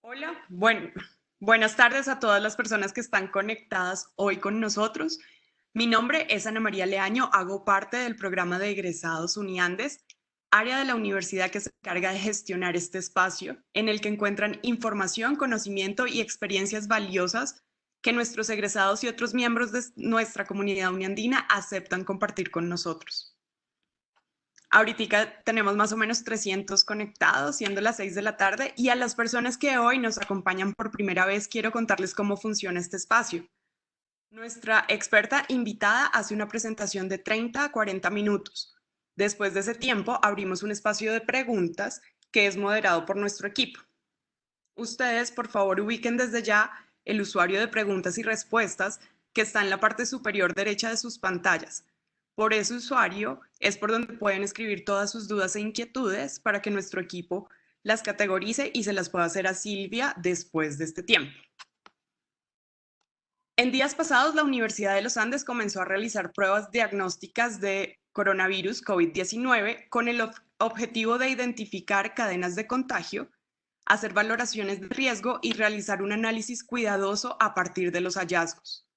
Hola, buenas tardes a todas las personas que están conectadas hoy con nosotros. Mi nombre es Ana María Leaño, hago parte del programa de egresados Uniandes, área de la universidad que se encarga de gestionar este espacio en el que encuentran información, conocimiento y experiencias valiosas que nuestros egresados y otros miembros de nuestra comunidad uniandina aceptan compartir con nosotros. Ahorita tenemos más o menos 300 conectados, siendo las 6 de la tarde, y a las personas que hoy nos acompañan por primera vez quiero contarles cómo funciona este espacio. Nuestra experta invitada hace una presentación de 30 a 40 minutos. Después de ese tiempo, abrimos un espacio de preguntas que es moderado por nuestro equipo. Ustedes, por favor, ubiquen desde ya el usuario de preguntas y respuestas que está en la parte superior derecha de sus pantallas. Por ese usuario es por donde pueden escribir todas sus dudas e inquietudes para que nuestro equipo las categorice y se las pueda hacer a Silvia después de este tiempo. En días pasados, la Universidad de los Andes comenzó a realizar pruebas diagnósticas de coronavirus COVID-19 con el objetivo de identificar cadenas de contagio, hacer valoraciones de riesgo y realizar un análisis cuidadoso a partir de los hallazgos.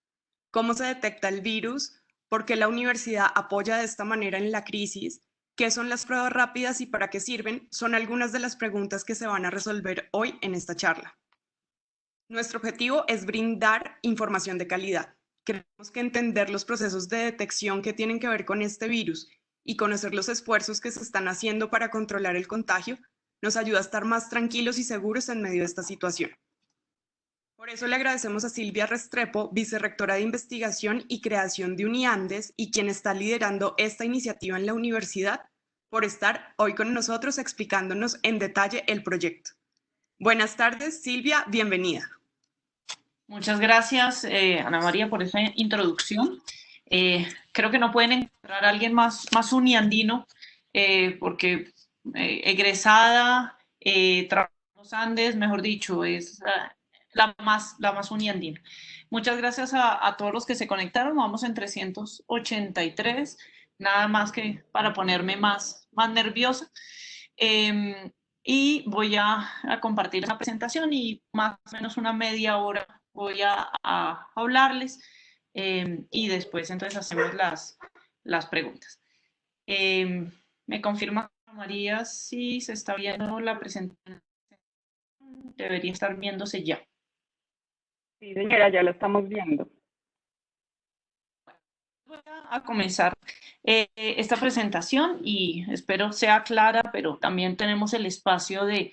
¿Cómo se detecta el virus? ¿Por qué la universidad apoya de esta manera en la crisis? ¿Qué son las pruebas rápidas y para qué sirven? Son algunas de las preguntas que se van a resolver hoy en esta charla. Nuestro objetivo es brindar información de calidad. Queremos que entender los procesos de detección que tienen que ver con este virus y conocer los esfuerzos que se están haciendo para controlar el contagio nos ayuda a estar más tranquilos y seguros en medio de esta situación. Por eso le agradecemos a Silvia Restrepo, vicerrectora de Investigación y Creación de Uniandes y quien está liderando esta iniciativa en la universidad, por estar hoy con nosotros explicándonos en detalle el proyecto. Buenas tardes, Silvia, bienvenida. Muchas gracias, Ana María, por esa introducción. Creo que no pueden encontrar a alguien más uniandino, porque egresada, trabaja en los Andes, mejor dicho, es la más uniandina. Muchas gracias a todos los que se conectaron. Vamos en 383, nada más que para ponerme más nerviosa. Y voy a compartir la presentación y más o menos una media hora voy a hablarles y después entonces hacemos las preguntas. ¿Me confirma, María, si se está viendo la presentación? Debería estar viéndose ya. Sí, señora, ya lo estamos viendo. Voy a comenzar esta presentación y espero sea clara, pero también tenemos el espacio de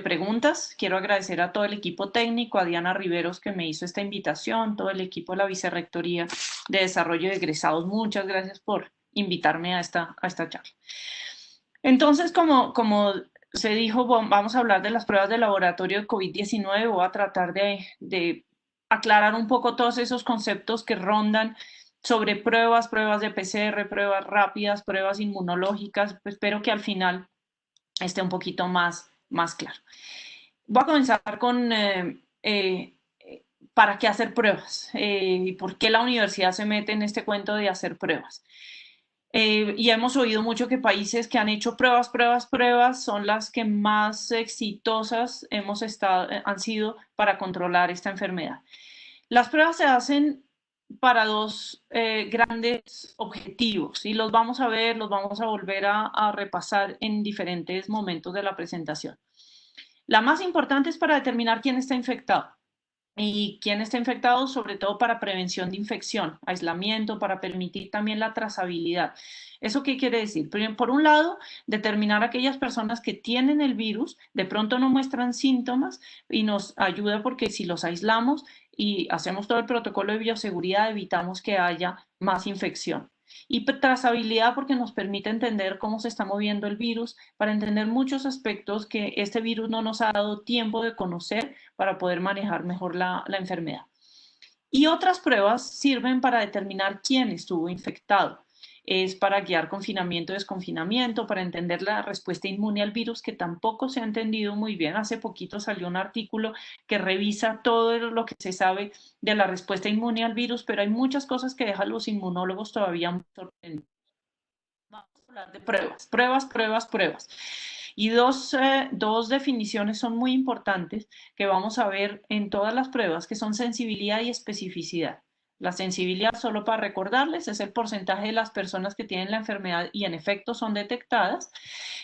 preguntas. Quiero agradecer a todo el equipo técnico, a Diana Riveros que me hizo esta invitación, todo el equipo de la Vicerrectoría de Desarrollo de Egresados. Muchas gracias por invitarme a esta charla. Entonces, como se dijo, vamos a hablar de las pruebas de laboratorio de COVID-19. Voy a tratar de aclarar un poco todos esos conceptos que rondan sobre pruebas de PCR, pruebas rápidas, pruebas inmunológicas. Espero que al final esté un poquito más claro. Voy a comenzar con ¿para qué hacer pruebas? ¿Y por qué la universidad se mete en este cuento de hacer pruebas? Y hemos oído mucho que países que han hecho pruebas son las que más exitosas han sido para controlar esta enfermedad. Las pruebas se hacen para dos grandes objetivos y los vamos a ver, los vamos a volver a repasar en diferentes momentos de la presentación. La más importante es para determinar quién está infectado. Y quién está infectado, sobre todo para prevención de infección, aislamiento, para permitir también la trazabilidad. ¿Eso qué quiere decir? Por un lado, determinar aquellas personas que tienen el virus, de pronto no muestran síntomas y nos ayuda porque si los aislamos y hacemos todo el protocolo de bioseguridad, evitamos que haya más infección. Y trazabilidad porque nos permite entender cómo se está moviendo el virus, para entender muchos aspectos que este virus no nos ha dado tiempo de conocer para poder manejar mejor la enfermedad. Y otras pruebas sirven para determinar quién estuvo infectado. Es para guiar confinamiento y desconfinamiento, para entender la respuesta inmune al virus, que tampoco se ha entendido muy bien. Hace poquito salió un artículo que revisa todo lo que se sabe de la respuesta inmune al virus, pero hay muchas cosas que dejan los inmunólogos todavía muy sorprendidos. Vamos a hablar de pruebas. Y dos definiciones son muy importantes que vamos a ver en todas las pruebas, que son sensibilidad y especificidad. La sensibilidad, solo para recordarles, es el porcentaje de las personas que tienen la enfermedad y en efecto son detectadas.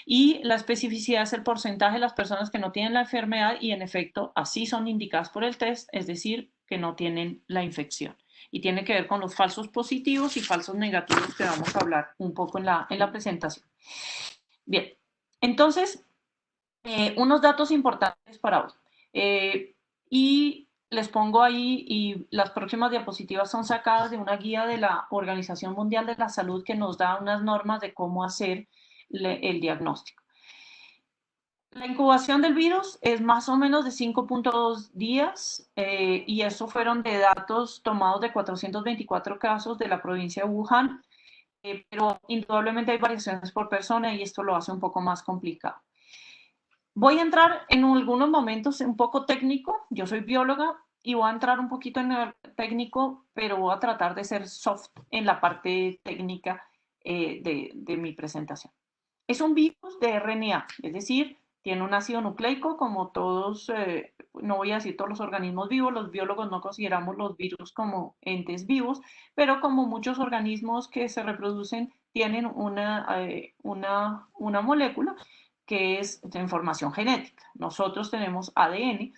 Y la especificidad es el porcentaje de las personas que no tienen la enfermedad y en efecto así son indicadas por el test, es decir, que no tienen la infección. Y tiene que ver con los falsos positivos y falsos negativos que vamos a hablar un poco en la presentación. Bien, entonces, unos datos importantes para hoy. Y les pongo ahí, y las próximas diapositivas son sacadas de una guía de la Organización Mundial de la Salud que nos da unas normas de cómo hacer el diagnóstico. La incubación del virus es más o menos de 5.2 días y eso fueron de datos tomados de 424 casos de la provincia de Wuhan, pero indudablemente hay variaciones por persona y esto lo hace un poco más complicado. Voy a entrar en algunos momentos un poco técnico, yo soy bióloga y voy a entrar un poquito en el técnico, pero voy a tratar de ser soft en la parte técnica de mi presentación. Es un virus de RNA, es decir, tiene un ácido nucleico como todos, no voy a decir todos los organismos vivos, los biólogos no consideramos los virus como entes vivos, pero como muchos organismos que se reproducen tienen una molécula que es de información genética. Nosotros tenemos ADN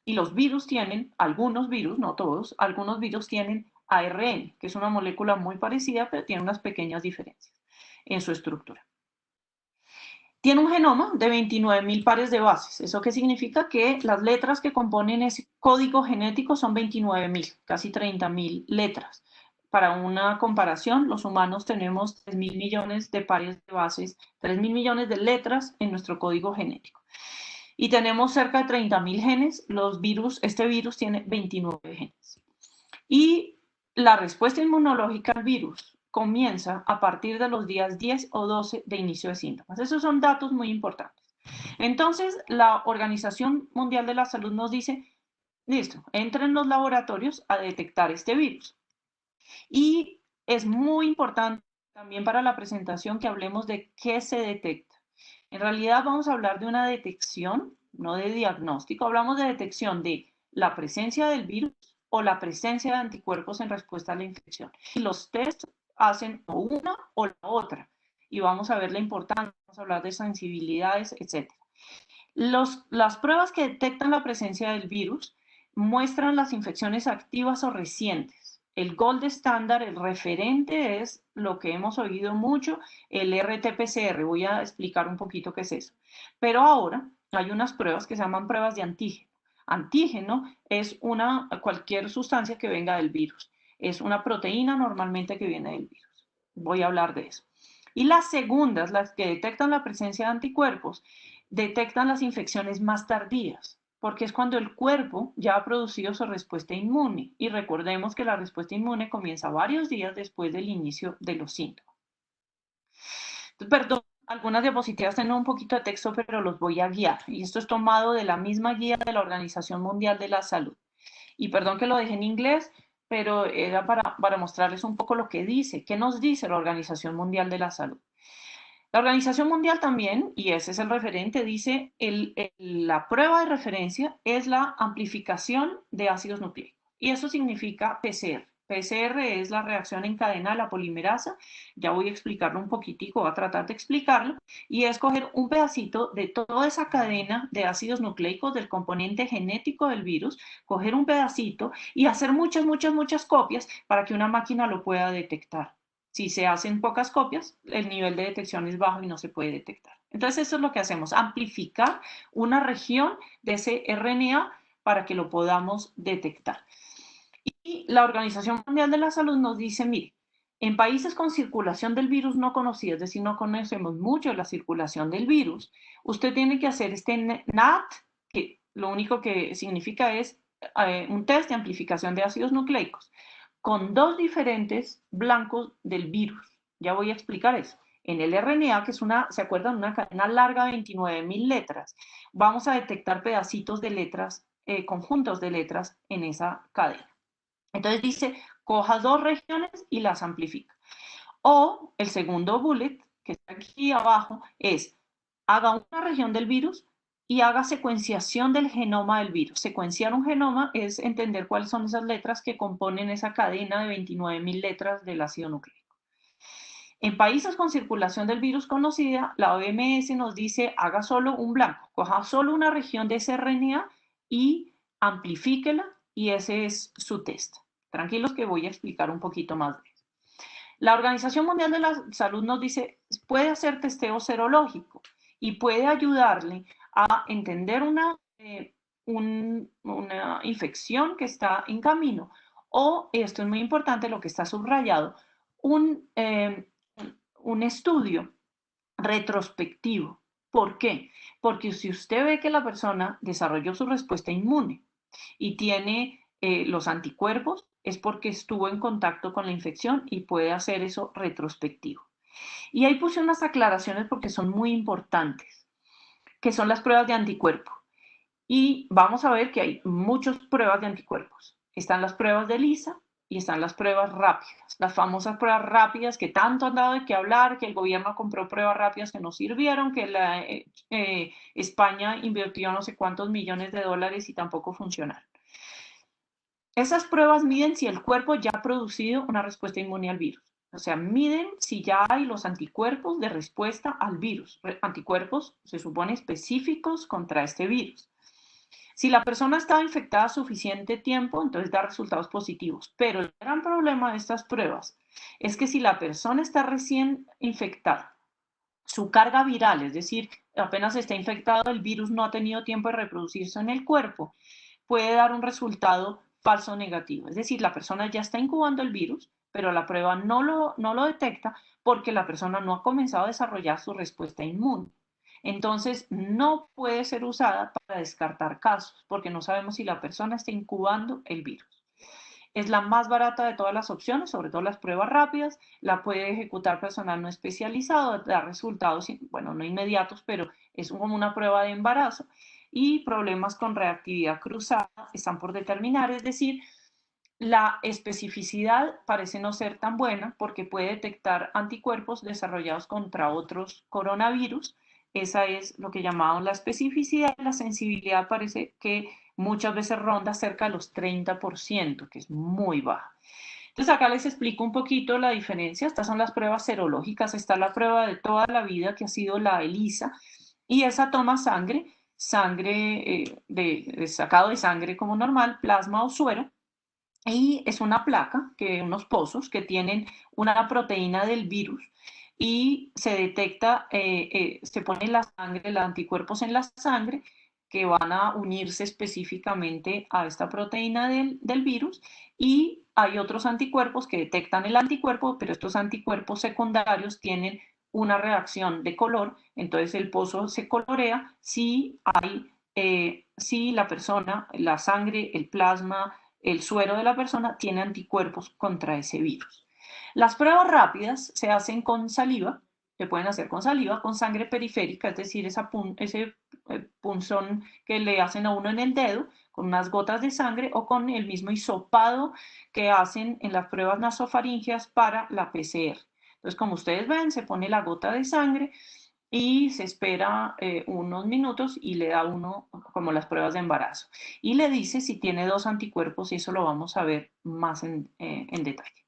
y los virus tienen, algunos virus, no todos, algunos virus tienen ARN, que es una molécula muy parecida, pero tiene unas pequeñas diferencias en su estructura. Tiene un genoma de 29.000 pares de bases. ¿Eso qué significa? Que las letras que componen ese código genético son 29.000, casi 30.000 letras. Para una comparación, los humanos tenemos 3.000 millones de pares de bases, 3.000 millones de letras en nuestro código genético. Y tenemos cerca de 30.000 genes. Este virus tiene 29 genes. Y la respuesta inmunológica al virus comienza a partir de los días 10 o 12 de inicio de síntomas. Esos son datos muy importantes. Entonces, la Organización Mundial de la Salud nos dice, listo, entren en los laboratorios a detectar este virus. Y es muy importante también para la presentación que hablemos de qué se detecta. En realidad vamos a hablar de una detección, no de diagnóstico. Hablamos de detección de la presencia del virus o la presencia de anticuerpos en respuesta a la infección. Y los tests hacen una o la otra. Y vamos a ver la importancia, vamos a hablar de sensibilidades, etc. Las pruebas que detectan la presencia del virus muestran las infecciones activas o recientes. El gold estándar, el referente es lo que hemos oído mucho, el RT-PCR. Voy a explicar un poquito qué es eso. Pero ahora hay unas pruebas que se llaman pruebas de antígeno. Antígeno es cualquier sustancia que venga del virus. Es una proteína normalmente que viene del virus. Voy a hablar de eso. Y las segundas, las que detectan la presencia de anticuerpos, detectan las infecciones más tardías, porque es cuando el cuerpo ya ha producido su respuesta inmune. Y recordemos que la respuesta inmune comienza varios días después del inicio de los síntomas. Perdón, algunas diapositivas tienen un poquito de texto, pero los voy a guiar. Y esto es tomado de la misma guía de la Organización Mundial de la Salud. Y perdón que lo dejé en inglés, pero era para mostrarles un poco lo que dice, qué nos dice la Organización Mundial de la Salud. La Organización Mundial también, y ese es el referente, dice la prueba de referencia es la amplificación de ácidos nucleicos. Y eso significa PCR. PCR es la reacción en cadena de la polimerasa. Ya voy a explicarlo un poquitico, voy a tratar de explicarlo. Y es coger un pedacito de toda esa cadena de ácidos nucleicos del componente genético del virus, coger un pedacito y hacer muchas, muchas, muchas copias para que una máquina lo pueda detectar. Si se hacen pocas copias, el nivel de detección es bajo y no se puede detectar. Entonces, eso es lo que hacemos, amplificar una región de ese RNA para que lo podamos detectar. Y la Organización Mundial de la Salud nos dice, mire, en países con circulación del virus no conocida, es decir, no conocemos mucho la circulación del virus, usted tiene que hacer este NAT, que lo único que significa es un test de amplificación de ácidos nucleicos, con dos diferentes blancos del virus. Ya voy a explicar eso. En el RNA, que es ¿se acuerdan? Una cadena larga de 29.000 letras, vamos a detectar pedacitos de letras, conjuntos de letras en esa cadena. Entonces dice, coja dos regiones y las amplifica. O el segundo bullet, que está aquí abajo, es haga una región del virus y haga secuenciación del genoma del virus. Secuenciar un genoma es entender cuáles son esas letras que componen esa cadena de 29.000 letras del ácido nucleico. En países con circulación del virus conocida, la OMS nos dice, haga solo un blanco, coja solo una región de ese RNA y amplifíquela, y ese es su test. Tranquilos que voy a explicar un poquito más de eso. La Organización Mundial de la Salud nos dice, puede hacer testeo serológico y puede ayudarle a entender una infección que está en camino, o, esto es muy importante, lo que está subrayado, un estudio retrospectivo. ¿Por qué? Porque si usted ve que la persona desarrolló su respuesta inmune y tiene los anticuerpos, es porque estuvo en contacto con la infección y puede hacer eso retrospectivo. Y ahí puse unas aclaraciones porque son muy importantes, que son las pruebas de anticuerpo. Y vamos a ver que hay muchas pruebas de anticuerpos. Están las pruebas de ELISA y están las pruebas rápidas, las famosas pruebas rápidas que tanto han dado de qué hablar, que el gobierno compró pruebas rápidas que no sirvieron, que España invirtió no sé cuántos millones de dólares y tampoco funcionaron. Esas pruebas miden si el cuerpo ya ha producido una respuesta inmune al virus. O sea, miden si ya hay los anticuerpos de respuesta al virus. Anticuerpos, se supone, específicos contra este virus. Si la persona estaba infectada suficiente tiempo, entonces da resultados positivos. Pero el gran problema de estas pruebas es que si la persona está recién infectada, su carga viral, es decir, apenas está infectado, el virus no ha tenido tiempo de reproducirse en el cuerpo, puede dar un resultado falso negativo. Es decir, la persona ya está incubando el virus, pero la prueba no lo detecta porque la persona no ha comenzado a desarrollar su respuesta inmune. Entonces, no puede ser usada para descartar casos, porque no sabemos si la persona está incubando el virus. Es la más barata de todas las opciones, sobre todo las pruebas rápidas, la puede ejecutar personal no especializado, da resultados, bueno, no inmediatos, pero es como una prueba de embarazo, y problemas con reactividad cruzada están por determinar, es decir, la especificidad parece no ser tan buena porque puede detectar anticuerpos desarrollados contra otros coronavirus. Esa es lo que llamamos la especificidad. La sensibilidad parece que muchas veces ronda cerca de los 30%, que es muy baja. Entonces acá les explico un poquito la diferencia. Estas son las pruebas serológicas. Está la prueba de toda la vida, que ha sido la ELISA, y esa toma sangre sacado de sangre como normal, plasma o suero, y es una placa, unos pozos que tienen una proteína del virus, y se detecta, se pone la sangre, los anticuerpos en la sangre que van a unirse específicamente a esta proteína del virus, y hay otros anticuerpos que detectan el anticuerpo, pero estos anticuerpos secundarios tienen una reacción de color, entonces el pozo se colorea si la persona, la sangre, el plasma, el suero de la persona tiene anticuerpos contra ese virus. Las pruebas rápidas se hacen con saliva, se pueden hacer con saliva, con sangre periférica, es decir, ese punzón que le hacen a uno en el dedo, con unas gotas de sangre, o con el mismo hisopado que hacen en las pruebas nasofaringeas para la PCR. Entonces, como ustedes ven, se pone la gota de sangre y se espera unos minutos y le da uno como las pruebas de embarazo. Y le dice si tiene 2 anticuerpos, y eso lo vamos a ver más en detalle.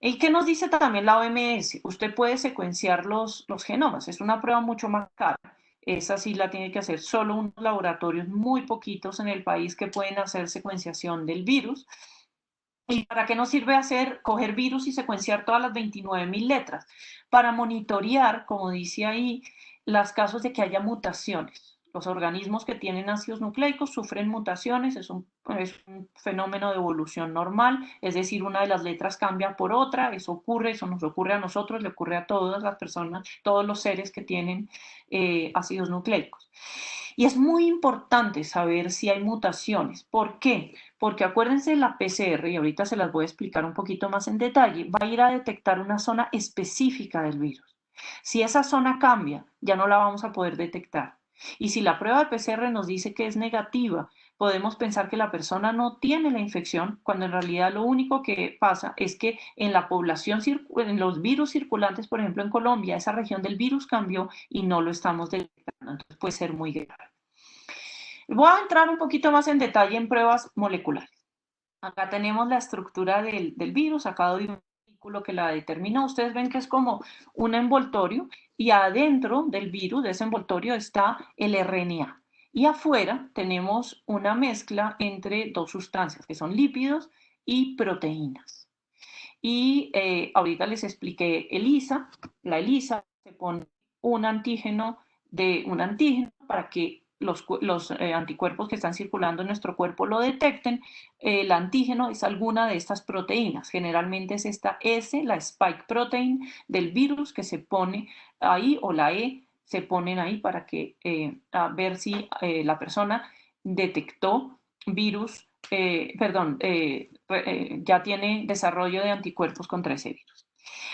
¿Y qué nos dice también la OMS? Usted puede secuenciar los genomas, es una prueba mucho más cara. Esa sí la tiene que hacer solo unos laboratorios muy poquitos en el país que pueden hacer secuenciación del virus. ¿Y para qué nos sirve coger virus y secuenciar todas las 29.000 letras? Para monitorear, como dice ahí, los casos de que haya mutaciones. Los organismos que tienen ácidos nucleicos sufren mutaciones, es un fenómeno de evolución normal, es decir, una de las letras cambia por otra, eso nos ocurre a nosotros, le ocurre a todas las personas, todos los seres que tienen ácidos nucleicos. Y es muy importante saber si hay mutaciones. ¿Por qué? Porque acuérdense, la PCR, y ahorita se las voy a explicar un poquito más en detalle, va a ir a detectar una zona específica del virus. Si esa zona cambia, ya no la vamos a poder detectar. Y si la prueba de PCR nos dice que es negativa, podemos pensar que la persona no tiene la infección, cuando en realidad lo único que pasa es que en la población, en los virus circulantes, por ejemplo en Colombia, esa región del virus cambió y no lo estamos detectando. Entonces puede ser muy grave. Voy a entrar un poquito más en detalle en pruebas moleculares. Acá tenemos la estructura del virus, acá doy un artículo que la determinó. Ustedes ven que es como un envoltorio y adentro del virus, de ese envoltorio, está el RNA. Y afuera tenemos una mezcla entre dos sustancias, que son lípidos y proteínas. Y ahorita les expliqué ELISA. La ELISA se pone un antígeno para que los anticuerpos que están circulando en nuestro cuerpo lo detecten. El antígeno es alguna de estas proteínas. Generalmente es esta S, la spike protein del virus, que se pone ahí, o la E se ponen ahí para que a ver si la persona detectó virus, ya tiene desarrollo de anticuerpos contra ese virus.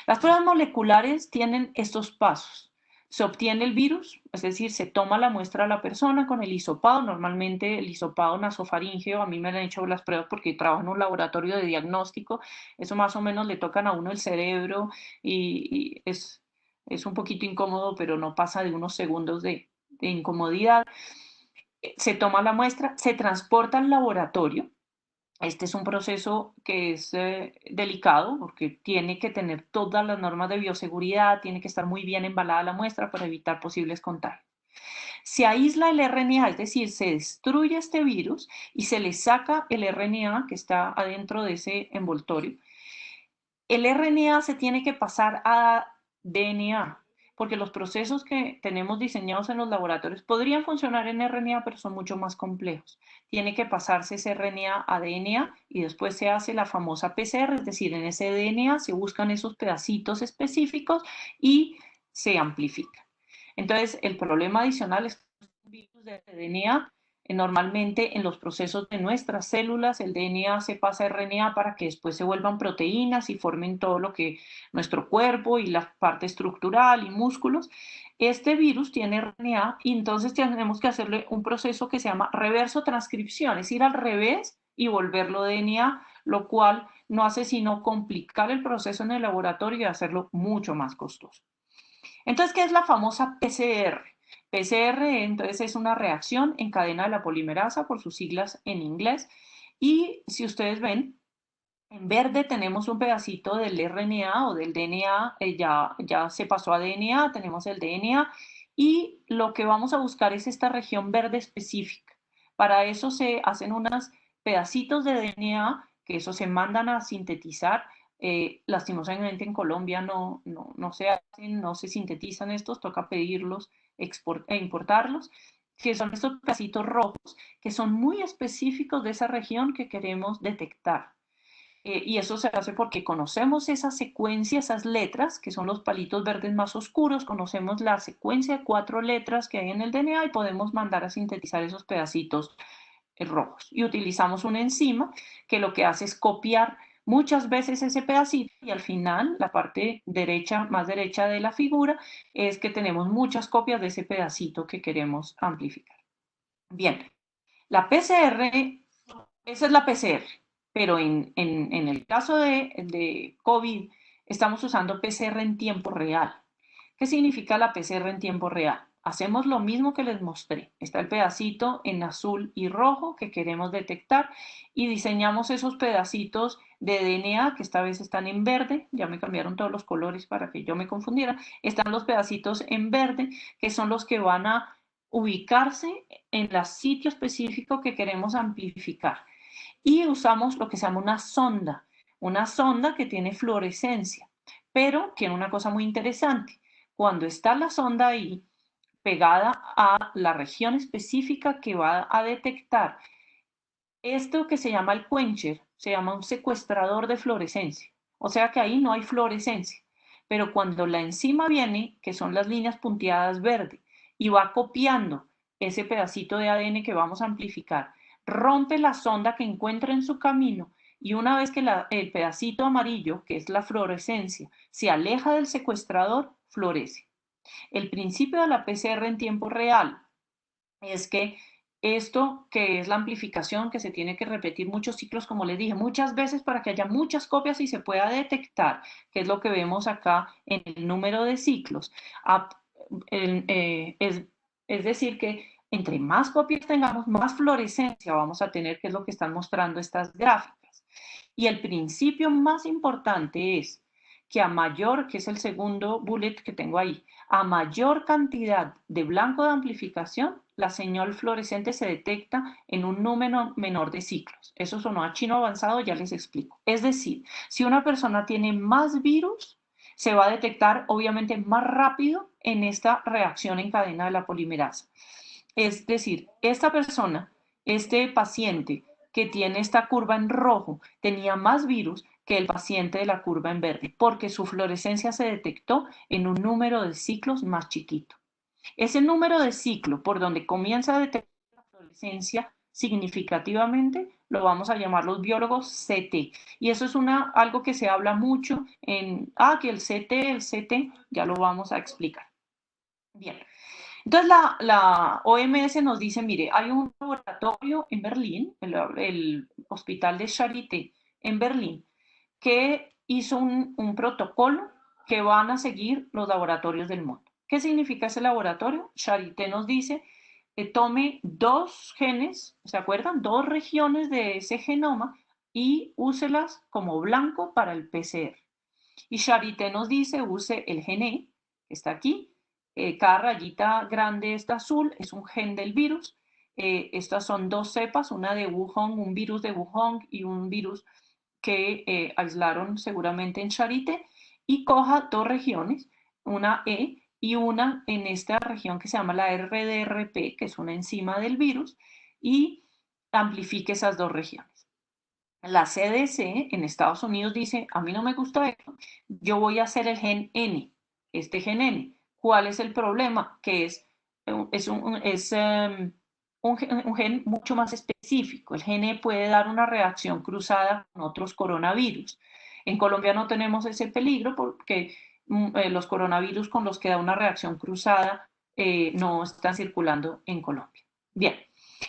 Las pruebas moleculares tienen estos pasos. Se obtiene el virus, es decir, se toma la muestra a la persona con el hisopado, normalmente el hisopado nasofaríngeo. A mí me han hecho las pruebas porque trabajo en un laboratorio de diagnóstico, eso más o menos le tocan a uno el cerebro y es un poquito incómodo, pero no pasa de unos segundos de incomodidad. Se toma la muestra, se transporta al laboratorio. Este es un proceso que es delicado porque tiene que tener todas las normas de bioseguridad, tiene que estar muy bien embalada la muestra para evitar posibles contagios. Se aísla el RNA, es decir, se destruye este virus y se le saca el RNA que está adentro de ese envoltorio. El RNA se tiene que pasar a DNA, porque los procesos que tenemos diseñados en los laboratorios podrían funcionar en RNA, pero son mucho más complejos. Tiene que pasarse ese RNA a DNA y después se hace la famosa PCR, es decir, en ese DNA se buscan esos pedacitos específicos y se amplifica. Entonces, el problema adicional es que un virus de DNA normalmente en los procesos de nuestras células, el DNA se pasa a RNA para que después se vuelvan proteínas y formen todo lo que nuestro cuerpo y la parte estructural y músculos. Este virus tiene RNA y entonces tenemos que hacerle un proceso que se llama reverso transcripción, es ir al revés y volverlo DNA, lo cual no hace sino complicar el proceso en el laboratorio y hacerlo mucho más costoso. Entonces, ¿qué es la famosa PCR? PCR, entonces, es una reacción en cadena de la polimerasa, por sus siglas en inglés. Y si ustedes ven, en verde tenemos un pedacito del RNA o del DNA, ya se pasó a DNA, tenemos el DNA, y lo que vamos a buscar es esta región verde específica. Para eso se hacen unos pedacitos de DNA, que eso se mandan a sintetizar. Lastimosamente en Colombia no se hacen, no se sintetizan estos, toca pedirlos e importarlos, que son estos pedacitos rojos, que son muy específicos de esa región que queremos detectar. Y eso se hace porque conocemos esa secuencia, esas letras, que son los palitos verdes más oscuros, conocemos la secuencia de 4 letras que hay en el DNA y podemos mandar a sintetizar esos pedacitos rojos. Y utilizamos una enzima que lo que hace es copiar muchas veces ese pedacito y al final, la parte derecha, más derecha de la figura, es que tenemos muchas copias de ese pedacito que queremos amplificar. Bien, la PCR, esa es la PCR, pero en el caso de COVID estamos usando PCR en tiempo real. ¿Qué significa la PCR en tiempo real? Hacemos lo mismo que les mostré. Está el pedacito en azul y rojo que queremos detectar y diseñamos esos pedacitos de DNA que esta vez están en verde. Ya me cambiaron todos los colores para que yo me confundiera. Están los pedacitos en verde que son los que van a ubicarse en el sitio específico que queremos amplificar. Y usamos lo que se llama una sonda que tiene fluorescencia, pero tiene una cosa muy interesante. Cuando está la sonda ahí pegada a la región específica que va a detectar, esto que se llama el quencher, se llama un secuestrador de fluorescencia. O sea que ahí no hay fluorescencia. Pero cuando la enzima viene, que son las líneas punteadas verde, y va copiando ese pedacito de ADN que vamos a amplificar, rompe la sonda que encuentra en su camino y una vez que el pedacito amarillo, que es la fluorescencia, se aleja del secuestrador, florece. El principio de la PCR en tiempo real es que esto que es la amplificación, que se tiene que repetir muchos ciclos, como les dije, muchas veces para que haya muchas copias y se pueda detectar, que es lo que vemos acá en el número de ciclos. Es decir, que entre más copias tengamos, más fluorescencia vamos a tener, que es lo que están mostrando estas gráficas. Y el principio más importante es que a mayor, que es el segundo bullet que tengo ahí, a mayor cantidad de blanco de amplificación, la señal fluorescente se detecta en un número menor de ciclos. Eso sonó a chino avanzado, ya les explico. Es decir, si una persona tiene más virus, se va a detectar obviamente más rápido en esta reacción en cadena de la polimerasa. Es decir, esta persona, este paciente que tiene esta curva en rojo, tenía más virus que el paciente de la curva en verde, porque su fluorescencia se detectó en un número de ciclos más chiquito. Ese número de ciclo por donde comienza a detectar la fluorescencia significativamente lo vamos a llamar los biólogos CT. Y eso es algo que se habla mucho en, que el CT, ya lo vamos a explicar. Bien. Entonces la OMS nos dice, mire, hay un laboratorio en Berlín, el Hospital de Charité en Berlín, que hizo un protocolo que van a seguir los laboratorios del mundo. ¿Qué significa ese laboratorio? Charité nos dice que tome 2 genes, ¿se acuerdan? 2 regiones de ese genoma y úselas como blanco para el PCR. Y Charité nos dice, use el gen E, que está aquí, cada rayita grande está azul, es un gen del virus. Estas son 2 cepas, una de Wuhan, un virus de Wuhan y un virus que aislaron seguramente en Charité, y coja 2 regiones, una E y una en esta región que se llama la RDRP, que es una enzima del virus, y amplifique esas 2 regiones. La CDC en Estados Unidos dice, a mí no me gusta esto, yo voy a hacer el gen N, este gen N. ¿Cuál es el problema? Que un gen mucho más específico. El gen E puede dar una reacción cruzada con otros coronavirus. En Colombia no tenemos ese peligro porque los coronavirus con los que da una reacción cruzada no están circulando en Colombia. Bien,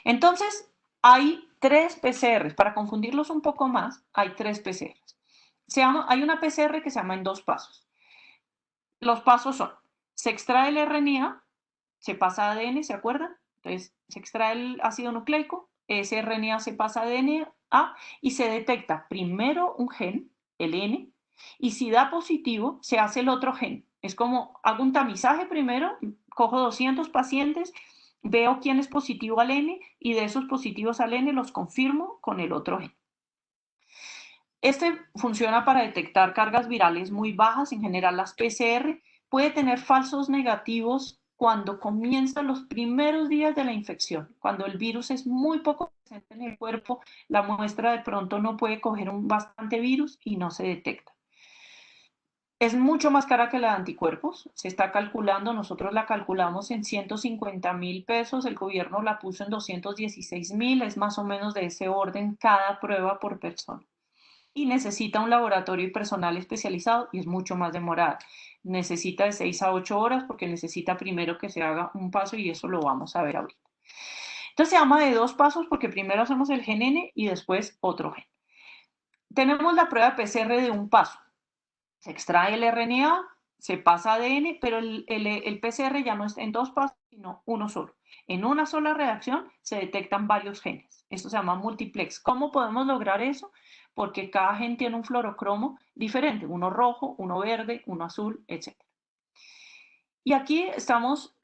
entonces hay 3 PCRs. Para confundirlos un poco más, hay 3 PCRs. Hay una PCR que se llama en 2 pasos. Los pasos son, se extrae el RNA, se pasa a ADN, ¿se acuerdan? Entonces, se extrae el ácido nucleico, ese RNA se pasa a DNA y se detecta primero un gen, el N, y si da positivo, se hace el otro gen. Es como, hago un tamizaje primero, cojo 200 pacientes, veo quién es positivo al N y de esos positivos al N los confirmo con el otro gen. Este funciona para detectar cargas virales muy bajas, en general las PCR. Puede tener falsos negativos cuando comienzan los primeros días de la infección. Cuando el virus es muy poco presente en el cuerpo, la muestra de pronto no puede coger bastante virus y no se detecta. Es mucho más cara que la de anticuerpos. Se está calculando, nosotros la calculamos en 150.000 pesos, el gobierno la puso en 216.000, es más o menos de ese orden cada prueba por persona. Y necesita un laboratorio y personal especializado y es mucho más demorada. Necesita de 6 a 8 horas porque necesita primero que se haga un paso y eso lo vamos a ver ahorita. Entonces se llama de 2 pasos porque primero hacemos el gen N y después otro gen. Tenemos la prueba PCR de un paso. Se extrae el RNA, se pasa a ADN, pero el PCR ya no es en 2 pasos, sino uno solo. En una sola reacción se detectan varios genes. Esto se llama multiplex. ¿Cómo podemos lograr eso? Porque cada gen tiene un fluorocromo diferente, uno rojo, uno verde, uno azul, etc. Y aquí estamos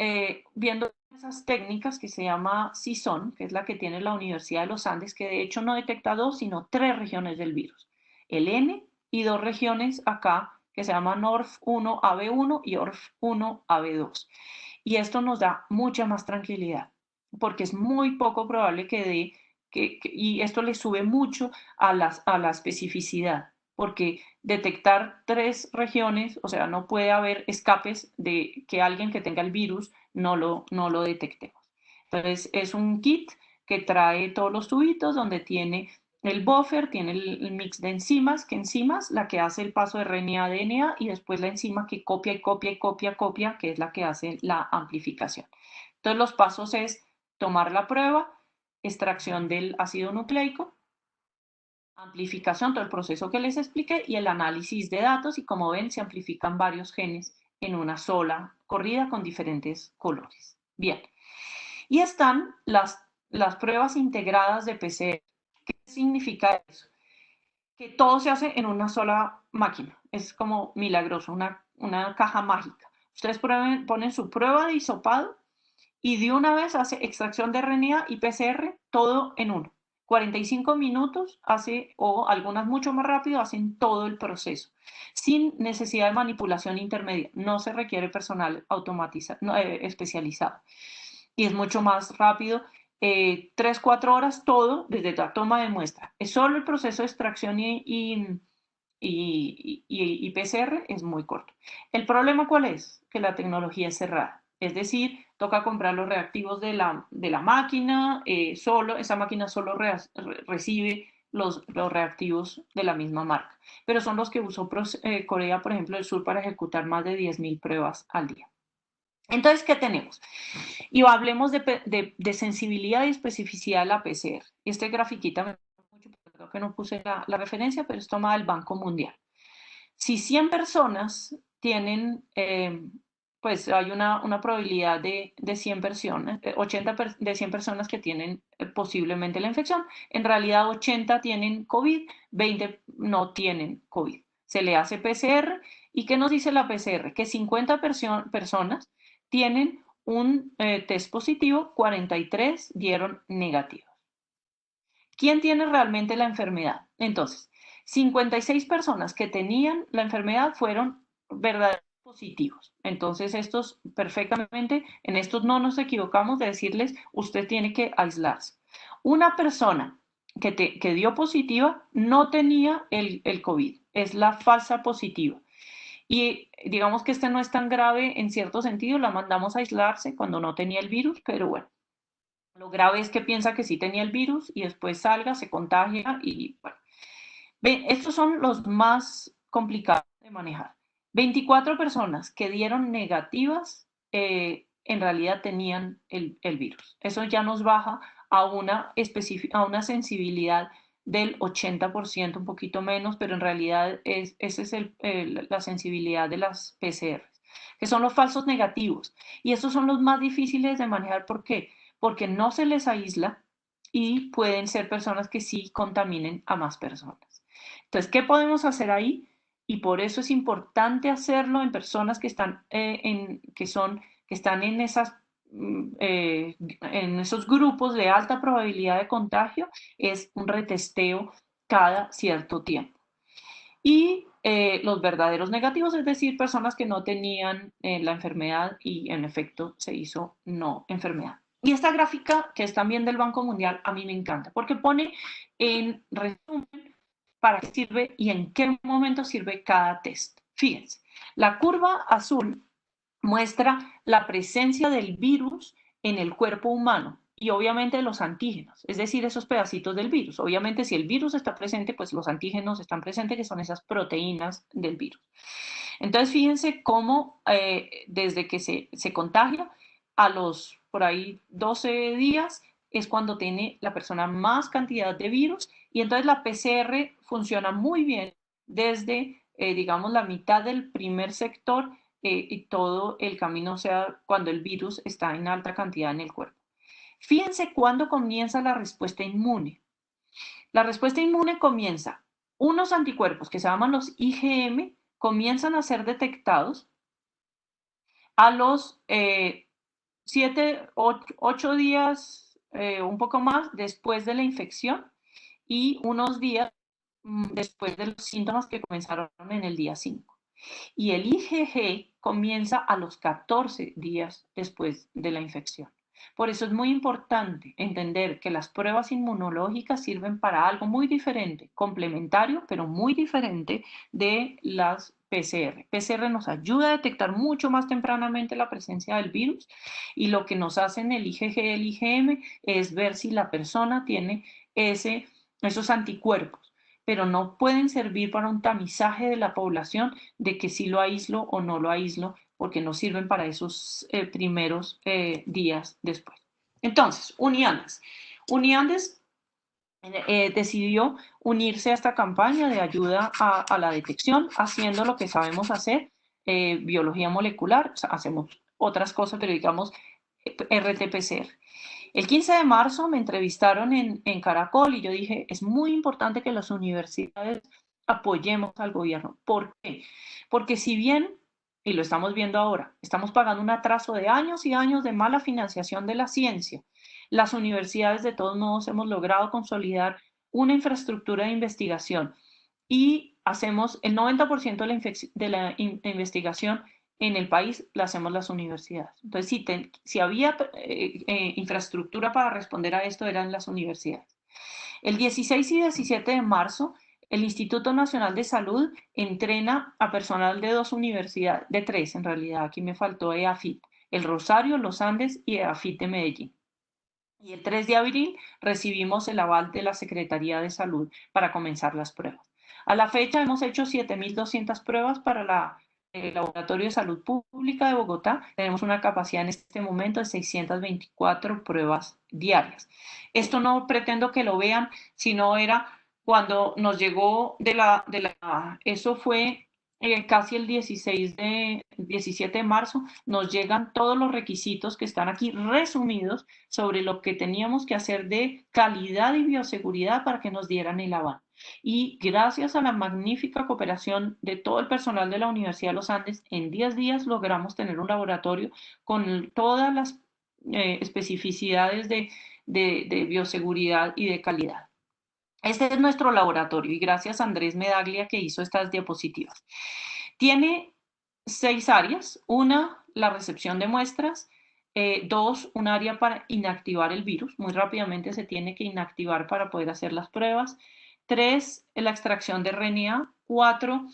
viendo esas técnicas que se llama CISON, que es la que tiene la Universidad de los Andes, que de hecho no detecta 2, sino 3 regiones del virus. El N y 2 regiones acá que se llaman ORF1AB1 y ORF1AB2. Y esto nos da mucha más tranquilidad, porque es muy poco probable que dé, y esto le sube mucho a la especificidad, porque detectar 3 regiones, o sea, no puede haber escapes de que alguien que tenga el virus no lo detectemos. Entonces, es un kit que trae todos los tubitos donde tiene el buffer, tiene el mix de enzimas, la que hace el paso de RNA a DNA y después la enzima que copia y copia y copia, que es la que hace la amplificación. Entonces los pasos es tomar la prueba, extracción del ácido nucleico, amplificación, todo el proceso que les expliqué, y el análisis de datos, y como ven, se amplifican varios genes en una sola corrida con diferentes colores. Bien, y están las pruebas integradas de PCR. ¿Qué significa eso? Que todo se hace en una sola máquina. Es como milagroso, una caja mágica. Ustedes ponen su prueba de hisopado y de una vez hace extracción de RNA y PCR, todo en uno. 45 minutos hace, o algunas mucho más rápido, hacen todo el proceso, sin necesidad de manipulación intermedia. No se requiere personal especializado. Y es mucho más rápido. 3-4 horas todo desde la toma de muestra. Es solo el proceso de extracción y PCR es muy corto. ¿El problema cuál es? Que la tecnología es cerrada. Es decir, toca comprar los reactivos de la máquina, esa máquina solo recibe los reactivos de la misma marca. Pero son los que usó Corea, por ejemplo, del Sur para ejecutar más de 10.000 pruebas al día. Entonces, ¿qué tenemos? Y hablemos de sensibilidad y especificidad de la PCR. Este grafiquita me gusta mucho, creo que no puse la referencia, pero es tomada del Banco Mundial. Si 100 personas tienen, pues hay una probabilidad de 100 personas, 80 de 100 personas que tienen posiblemente la infección. En realidad 80 tienen COVID, 20 no tienen COVID. Se le hace PCR. ¿Y qué nos dice la PCR? Que 50 personas tienen un test positivo, 43 dieron negativos. ¿Quién tiene realmente la enfermedad? Entonces, 56 personas que tenían la enfermedad fueron verdaderos positivos. Entonces, estos perfectamente, en estos no nos equivocamos de decirles, usted tiene que aislarse. Una persona que dio positiva no tenía el COVID, es la falsa positiva. Y digamos que este no es tan grave en cierto sentido, la mandamos a aislarse cuando no tenía el virus, pero bueno. Lo grave es que piensa que sí tenía el virus y después salga, se contagia y bueno. Estos son los más complicados de manejar. 24 personas que dieron negativas en realidad tenían el virus. Eso ya nos baja a una sensibilidad del 80%, un poquito menos, pero en realidad esa es la sensibilidad de las PCR, que son los falsos negativos. Y estos son los más difíciles de manejar. ¿Por qué? Porque no se les aísla y pueden ser personas que sí contaminen a más personas. Entonces, ¿qué podemos hacer ahí? Y por eso es importante hacerlo en personas que están, en esos grupos de alta probabilidad de contagio, es un retesteo cada cierto tiempo. Y los verdaderos negativos, es decir, personas que no tenían la enfermedad y en efecto se hizo no enfermedad. Y esta gráfica, que es también del Banco Mundial, a mí me encanta porque pone en resumen para qué sirve y en qué momento sirve cada test. Fíjense, la curva azul muestra la presencia del virus en el cuerpo humano y obviamente los antígenos, es decir, esos pedacitos del virus. Obviamente si el virus está presente, pues los antígenos están presentes, que son esas proteínas del virus. Entonces fíjense cómo desde que se contagia a los por ahí 12 días es cuando tiene la persona más cantidad de virus y entonces la PCR funciona muy bien desde, digamos, la mitad del primer sector y todo el camino, sea cuando el virus está en alta cantidad en el cuerpo. Fíjense cuándo comienza la respuesta inmune. La respuesta inmune comienza, unos anticuerpos que se llaman los IgM, comienzan a ser detectados a los 7, 8 días, un poco más después de la infección y unos días después de los síntomas que comenzaron en el día 5. Y el IgG comienza a los 14 días después de la infección. Por eso es muy importante entender que las pruebas inmunológicas sirven para algo muy diferente, complementario, pero muy diferente de las PCR. PCR nos ayuda a detectar mucho más tempranamente la presencia del virus y lo que nos hacen el IgG y el IgM es ver si la persona tiene esos anticuerpos, pero no pueden servir para un tamizaje de la población de que si lo aíslo o no lo aíslo, porque no sirven para esos primeros días después. Entonces, Uniandes. Uniandes decidió unirse a esta campaña de ayuda a la detección, haciendo lo que sabemos hacer, biología molecular, o sea, hacemos otras cosas, pero digamos RT-PCR. El 15 de marzo me entrevistaron en Caracol y yo dije, es muy importante que las universidades apoyemos al gobierno. ¿Por qué? Porque si bien, y lo estamos viendo ahora, estamos pagando un atraso de años y años de mala financiación de la ciencia, las universidades de todos modos hemos logrado consolidar una infraestructura de investigación y hacemos el 90% de la investigación en el país la hacemos las universidades. Entonces, si había infraestructura para responder a esto, eran las universidades. El 16 y 17 de marzo, el Instituto Nacional de Salud entrena a personal de 2 universidades, de 3 en realidad, aquí me faltó EAFIT, el Rosario, los Andes y EAFIT de Medellín. Y el 3 de abril recibimos el aval de la Secretaría de Salud para comenzar las pruebas. A la fecha hemos hecho 7.200 pruebas para el Laboratorio de Salud Pública de Bogotá. Tenemos una capacidad en este momento de 624 pruebas diarias. Esto no pretendo que lo vean, sino era cuando nos llegó eso fue casi el 17 de marzo, nos llegan todos los requisitos que están aquí resumidos sobre lo que teníamos que hacer de calidad y bioseguridad para que nos dieran el aval. Y gracias a la magnífica cooperación de todo el personal de la Universidad de los Andes, en 10 días logramos tener un laboratorio con todas las especificidades de bioseguridad y de calidad. Este es nuestro laboratorio y gracias a Andrés Medaglia que hizo estas diapositivas. Tiene 6 áreas. Una, la recepción de muestras. 2, un área para inactivar el virus. Muy rápidamente se tiene que inactivar para poder hacer las pruebas. 3, la extracción de RNA. 4,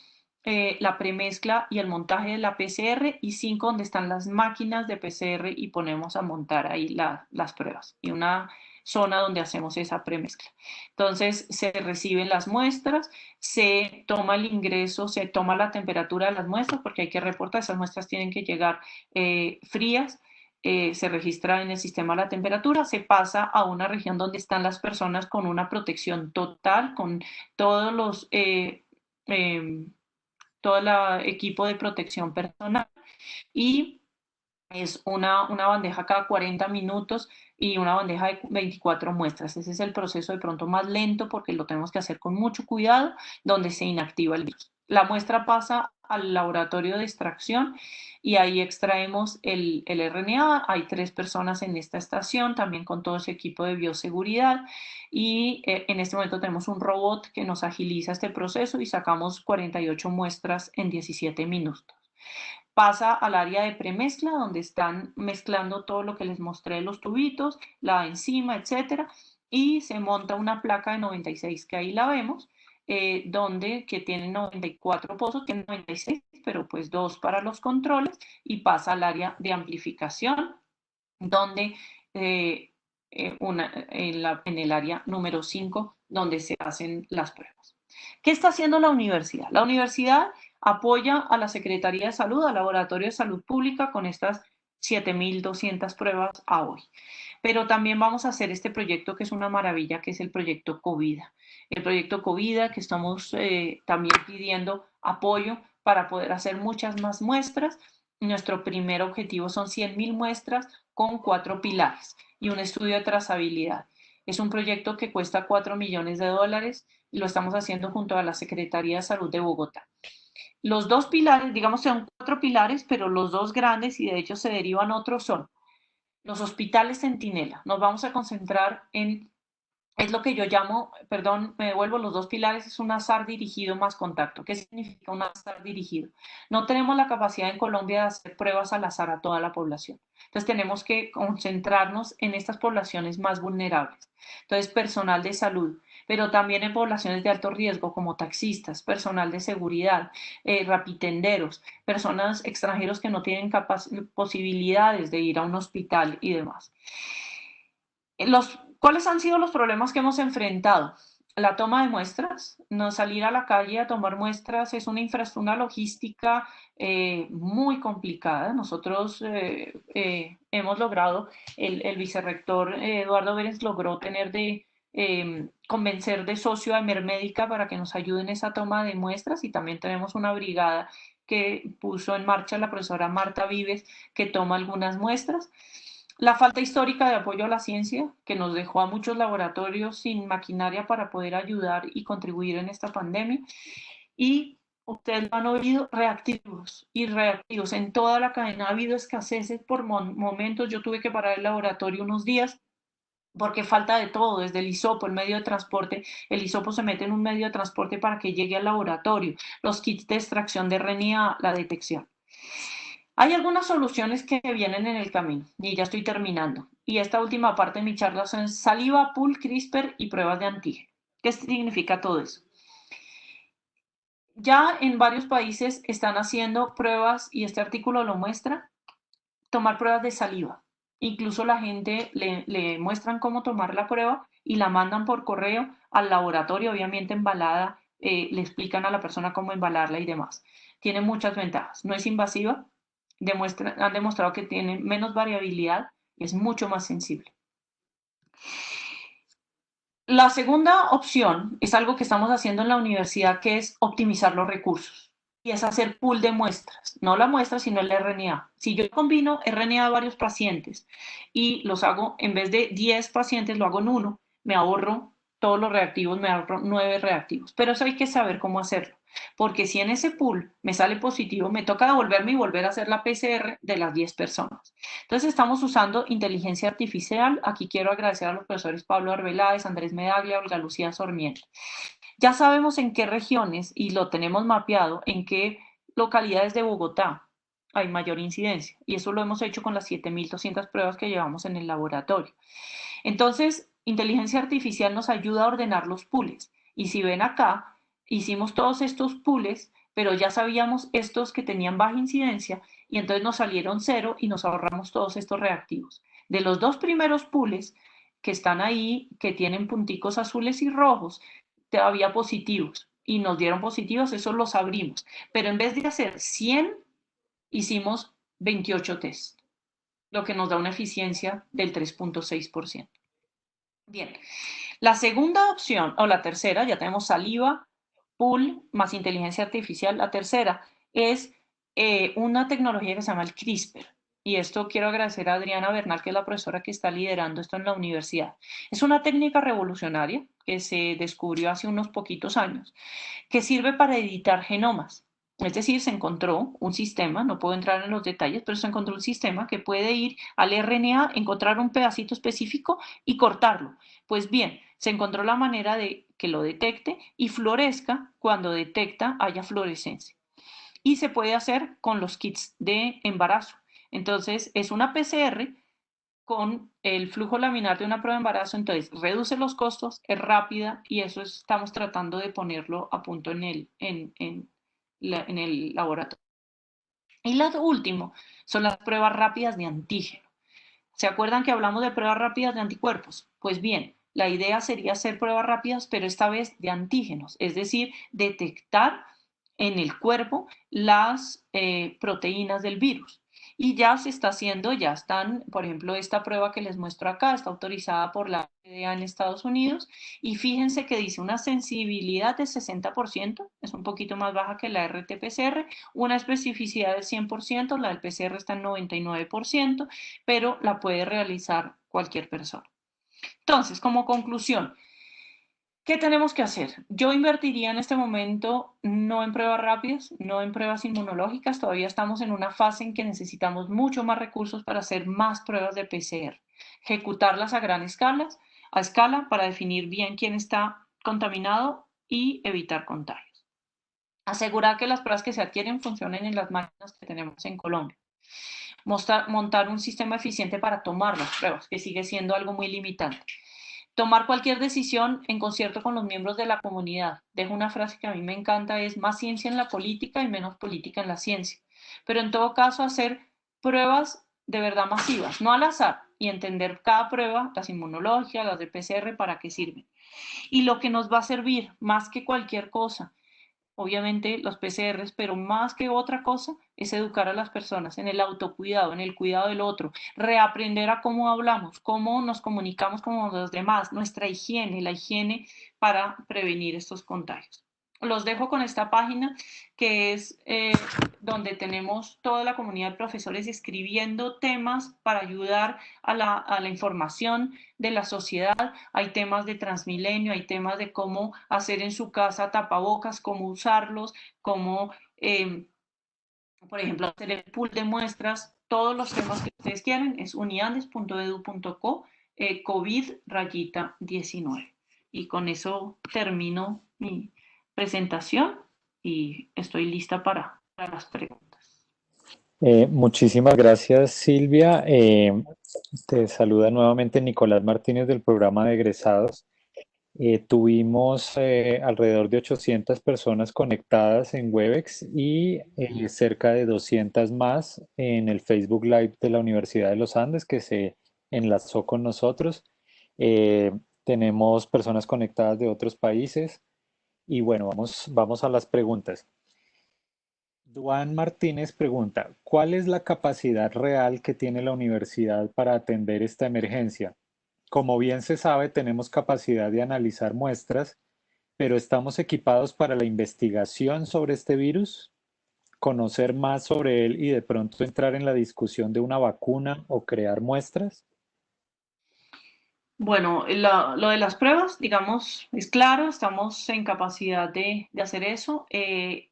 la premezcla y el montaje de la PCR. Y 5, donde están las máquinas de PCR y ponemos a montar ahí las pruebas. Y una zona donde hacemos esa premezcla. Entonces se reciben las muestras, se toma el ingreso, se toma la temperatura de las muestras porque hay que reportar, esas muestras tienen que llegar frías, se registra en el sistema la temperatura, se pasa a una región donde están las personas con una protección total, con todos los todo el equipo de protección personal y es una bandeja cada 40 minutos y una bandeja de 24 muestras. Ese es el proceso de pronto más lento porque lo tenemos que hacer con mucho cuidado, donde se inactiva el virus. La muestra pasa al laboratorio de extracción y ahí extraemos el RNA. Hay 3 personas en esta estación, también con todo ese equipo de bioseguridad y en este momento tenemos un robot que nos agiliza este proceso y sacamos 48 muestras en 17 minutos. Pasa al área de premezcla, donde están mezclando todo lo que les mostré, los tubitos, la enzima, etcétera, y se monta una placa de 96, que ahí la vemos, que tiene 94 pozos, tiene 96, pero pues 2 para los controles, y pasa al área de amplificación, donde en el área número 5, donde se hacen las pruebas. ¿Qué está haciendo la universidad? La universidad apoya a la Secretaría de Salud, al Laboratorio de Salud Pública con estas 7.200 pruebas a hoy. Pero también vamos a hacer este proyecto que es una maravilla, que es el proyecto COVID-A. El proyecto COVID-A que estamos también pidiendo apoyo para poder hacer muchas más muestras. Nuestro primer objetivo son 100.000 muestras con 4 pilares y un estudio de trazabilidad. Es un proyecto que cuesta $4 millones y lo estamos haciendo junto a la Secretaría de Salud de Bogotá. Los 2 pilares, digamos, son 4 pilares, pero los 2 grandes, y de hecho se derivan otros, son los hospitales centinela. Nos vamos a concentrar es lo que yo llamo, perdón, me devuelvo, los 2 pilares, es un azar dirigido más contacto. ¿Qué significa un azar dirigido? No tenemos la capacidad en Colombia de hacer pruebas al azar a toda la población. Entonces tenemos que concentrarnos en estas poblaciones más vulnerables. Entonces, personal de salud, pero también en poblaciones de alto riesgo como taxistas, personal de seguridad, rapitenderos, personas extranjeros que no tienen posibilidades de ir a un hospital y demás. ¿Cuáles han sido los problemas que hemos enfrentado? la toma de muestras, no salir a la calle a tomar muestras es una logística muy complicada. Nosotros hemos logrado, el vicerrector Eduardo Vélez logró convencer de socio a Emermédica para que nos ayude en esa toma de muestras, y también tenemos una brigada que puso en marcha la profesora Marta Vives, que toma algunas muestras. La falta histórica de apoyo a la ciencia, que nos dejó a muchos laboratorios sin maquinaria para poder ayudar y contribuir en esta pandemia. Y ustedes lo han oído, reactivos y reactivos. En toda la cadena ha habido escaseces por momentos. Yo tuve que parar el laboratorio unos días porque falta de todo, desde el hisopo, el medio de transporte. El hisopo se mete en un medio de transporte para que llegue al laboratorio, los kits de extracción de RNA, la detección. Hay algunas soluciones que vienen en el camino y ya estoy terminando. Y esta última parte de mi charla son saliva, pool, CRISPR y pruebas de antígeno. ¿Qué significa todo eso? Ya en varios países están haciendo pruebas, y este artículo lo muestra, tomar pruebas de saliva. Incluso la gente le muestran cómo tomar la prueba y la mandan por correo al laboratorio, obviamente embalada, le explican a la persona cómo embalarla y demás. Tiene muchas ventajas. No es invasiva, han demostrado que tiene menos variabilidad y es mucho más sensible. La segunda opción es algo que estamos haciendo en la universidad, que es optimizar los recursos. Y es hacer pool de muestras, no la muestra, sino el RNA. Si yo combino RNA de varios pacientes y los hago, en vez de 10 pacientes, lo hago en uno, me ahorro todos los reactivos, me ahorro 9 reactivos. Pero eso hay que saber cómo hacerlo, porque si en ese pool me sale positivo, me toca devolverme y volver a hacer la PCR de las 10 personas. Entonces estamos usando inteligencia artificial. Aquí quiero agradecer a los profesores Pablo Arbeláez, Andrés Medaglia, Olga Lucía Sormiento. Ya sabemos en qué regiones, y lo tenemos mapeado, en qué localidades de Bogotá hay mayor incidencia. Y eso lo hemos hecho con las 7.200 pruebas que llevamos en el laboratorio. Entonces, inteligencia artificial nos ayuda a ordenar los pools. Y si ven acá, hicimos todos estos pools, pero ya sabíamos estos que tenían baja incidencia, y entonces nos salieron 0 y nos ahorramos todos estos reactivos. De los dos primeros pools que están ahí, que tienen punticos azules y rojos, todavía positivos, y nos dieron positivos, esos los abrimos. Pero en vez de hacer 100, hicimos 28 test, lo que nos da una eficiencia del 3.6%. Bien, la segunda opción, o la tercera, ya tenemos saliva, pool más inteligencia artificial. La tercera es una tecnología que se llama el CRISPR. Y esto quiero agradecer a Adriana Bernal, que es la profesora que está liderando esto en la universidad. Es una técnica revolucionaria que se descubrió hace unos poquitos años, que sirve para editar genomas. Es decir, se encontró un sistema, no puedo entrar en los detalles, pero se encontró un sistema que puede ir al RNA, encontrar un pedacito específico y cortarlo. Pues bien, se encontró la manera de que lo detecte y florezca cuando detecta haya fluorescencia. Y se puede hacer con los kits de embarazo. Entonces, es una PCR con el flujo laminar de una prueba de embarazo, entonces reduce los costos, es rápida, y eso estamos tratando de ponerlo a punto en el laboratorio. Y lo último son las pruebas rápidas de antígeno. ¿Se acuerdan que hablamos de pruebas rápidas de anticuerpos? Pues bien, la idea sería hacer pruebas rápidas, pero esta vez de antígenos, es decir, detectar en el cuerpo las proteínas del virus. Y ya se está haciendo, ya están, por ejemplo, esta prueba que les muestro acá está autorizada por la FDA en Estados Unidos, y fíjense que dice una sensibilidad de 60%, es un poquito más baja que la RT-PCR, una especificidad del 100%, la del PCR está en 99%, pero la puede realizar cualquier persona. Entonces, como conclusión, ¿qué tenemos que hacer? Yo invertiría en este momento no en pruebas rápidas, no en pruebas inmunológicas. Todavía estamos en una fase en que necesitamos mucho más recursos para hacer más pruebas de PCR. Ejecutarlas a gran escala para definir bien quién está contaminado y evitar contagios. Asegurar que las pruebas que se adquieren funcionen en las máquinas que tenemos en Colombia. Montar un sistema eficiente para tomar las pruebas, que sigue siendo algo muy limitante. Tomar cualquier decisión en concierto con los miembros de la comunidad. Dejo una frase que a mí me encanta, es más ciencia en la política y menos política en la ciencia. Pero en todo caso, hacer pruebas de verdad masivas, no al azar, y entender cada prueba, las inmunológicas, las de PCR, para qué sirven. Y lo que nos va a servir más que cualquier cosa, obviamente los PCRs, pero más que otra cosa es educar a las personas en el autocuidado, en el cuidado del otro, reaprender a cómo hablamos, cómo nos comunicamos con los demás, nuestra higiene, la higiene para prevenir estos contagios. Los dejo con esta página que es donde tenemos toda la comunidad de profesores escribiendo temas para ayudar a la información de la sociedad. Hay temas de Transmilenio, hay temas de cómo hacer en su casa tapabocas, cómo usarlos, cómo, por ejemplo, hacer el pool de muestras. Todos los temas que ustedes quieren es uniandes.edu.co COVID-19. Y con eso termino mi presentación y estoy lista para las preguntas. Muchísimas gracias, Silvia. Te saluda nuevamente Nicolás Martínez del programa de egresados. Tuvimos alrededor de 800 personas conectadas en Webex y cerca de 200 más en el Facebook Live de la Universidad de los Andes que se enlazó con nosotros. Tenemos personas conectadas de otros países y bueno, vamos a las preguntas. Duan Martínez pregunta, ¿cuál es la capacidad real que tiene la universidad para atender esta emergencia? Como bien se sabe, tenemos capacidad de analizar muestras, pero ¿estamos equipados para la investigación sobre este virus? ¿Conocer más sobre él y de pronto entrar en la discusión de una vacuna o crear muestras? Bueno, lo de las pruebas, digamos, es claro, estamos en capacidad de hacer eso.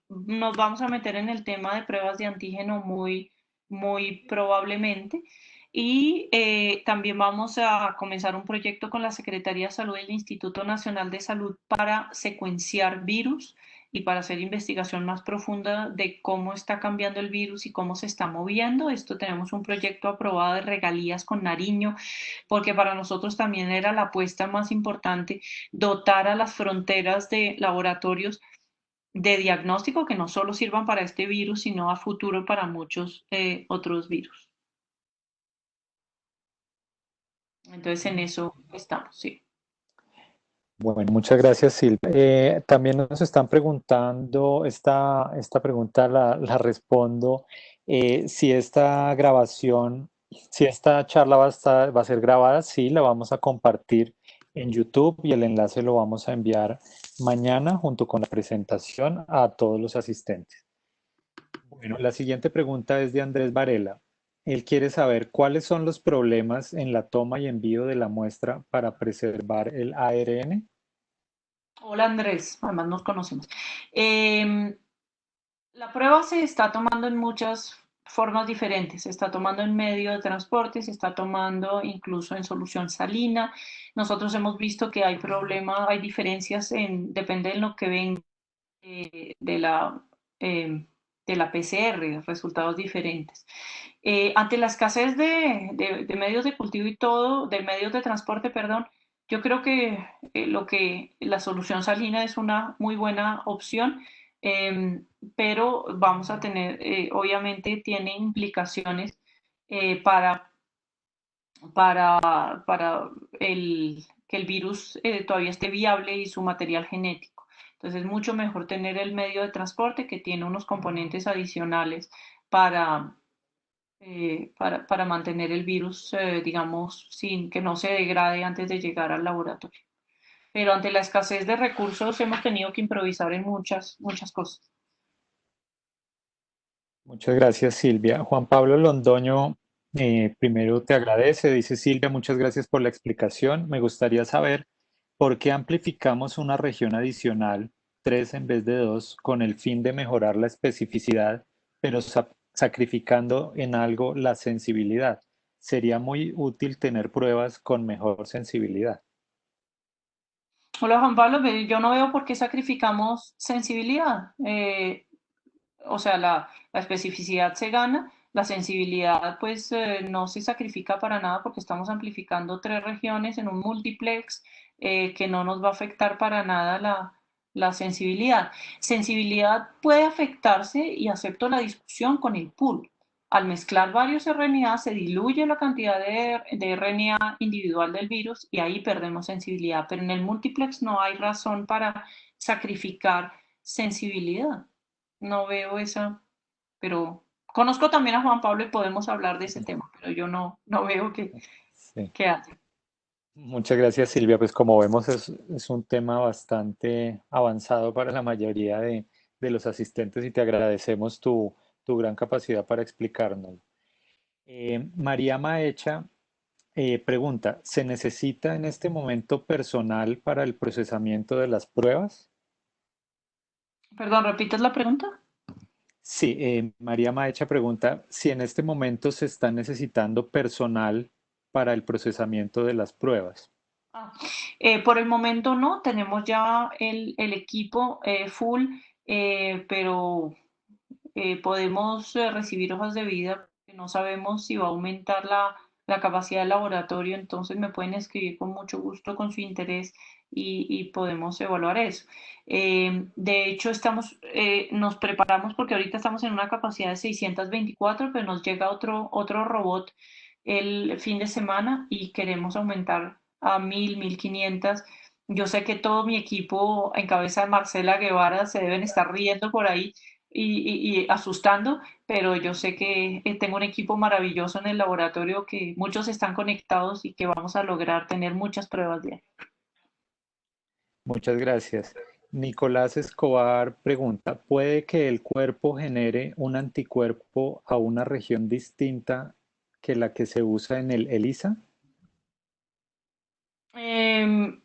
Nos vamos a meter en el tema de pruebas de antígeno muy probablemente. Y también vamos a comenzar un proyecto con la Secretaría de Salud del Instituto Nacional de Salud para secuenciar virus y para hacer investigación más profunda de cómo está cambiando el virus y cómo se está moviendo. Esto tenemos un proyecto aprobado de regalías con Nariño, porque para nosotros también era la apuesta más importante dotar a las fronteras de laboratorios de diagnóstico que no solo sirvan para este virus, sino a futuro para muchos otros virus. Entonces en eso estamos, sí. Bueno, muchas gracias, Silvia. También nos están preguntando, esta pregunta la respondo, si esta grabación, si esta charla va a ser grabada, sí, la vamos a compartir en YouTube y el enlace lo vamos a enviar mañana junto con la presentación a todos los asistentes. Bueno, la siguiente pregunta es de Andrés Varela. Él quiere saber cuáles son los problemas en la toma y envío de la muestra para preservar el ARN. Hola Andrés, además nos conocemos. La prueba se está tomando en muchas formas diferentes. Se está tomando en medio de transporte, se está tomando incluso en solución salina. Nosotros hemos visto que hay problemas, hay diferencias depende de lo que ven de la PCR, resultados diferentes. Ante la escasez de medios de cultivo y todo, de medios de transporte, perdón, yo creo que la solución salina es una muy buena opción, pero vamos a tener, obviamente tiene implicaciones eh, para, que el virus todavía esté viable y su material genético. Entonces es mucho mejor tener el medio de transporte que tiene unos componentes adicionales para, para mantener el virus, digamos, sin que no se degrade antes de llegar al laboratorio. Pero ante la escasez de recursos hemos tenido que improvisar en muchas cosas. Muchas gracias, Silvia. Juan Pablo Londoño, primero te agradece. Dice Silvia, muchas gracias por la explicación. Me gustaría saber por qué amplificamos una región adicional, 3 en vez de 2, con el fin de mejorar la especificidad, pero sacrificando en algo la sensibilidad. Sería muy útil tener pruebas con mejor sensibilidad. Hola Juan Pablo, yo no veo por qué sacrificamos sensibilidad. O sea, la especificidad se gana, la sensibilidad pues no se sacrifica para nada porque estamos amplificando 3 regiones en un multiplex que no nos va a afectar para nada la sensibilidad. Sensibilidad puede afectarse y acepto la discusión con el pool. al mezclar varios RNA se diluye la cantidad de RNA individual del virus y ahí perdemos sensibilidad. Pero en el multiplex no hay razón para sacrificar sensibilidad. No veo esa, pero conozco también a Juan Pablo y podemos hablar de ese tema, pero yo no veo Sí. que haya. Muchas gracias, Silvia. Pues como vemos es un tema bastante avanzado para la mayoría de los asistentes y te agradecemos tu gran capacidad para explicarnos. María Maecha pregunta, ¿se necesita en este momento personal para el procesamiento de las pruebas? Perdón, ¿repites la pregunta? Sí, María Maecha pregunta si en este momento se está necesitando personal para el procesamiento de las pruebas. Ah, por el momento no, tenemos ya el equipo full, pero podemos recibir hojas de vida, que no sabemos si va a aumentar la capacidad del laboratorio, entonces me pueden escribir con mucho gusto con su interés y podemos evaluar eso. De hecho, nos preparamos porque ahorita estamos en una capacidad de 624, pero nos llega otro robot el fin de semana y queremos aumentar a 1500. Yo sé que todo mi equipo en cabeza de Marcela Guevara se deben estar riendo por ahí y asustando, pero yo sé que tengo un equipo maravilloso en el laboratorio, que muchos están conectados y que vamos a lograr tener muchas pruebas diarias. Muchas gracias. Nicolás Escobar pregunta, ¿puede que el cuerpo genere un anticuerpo a una región distinta que la que se usa en el ELISA? Em,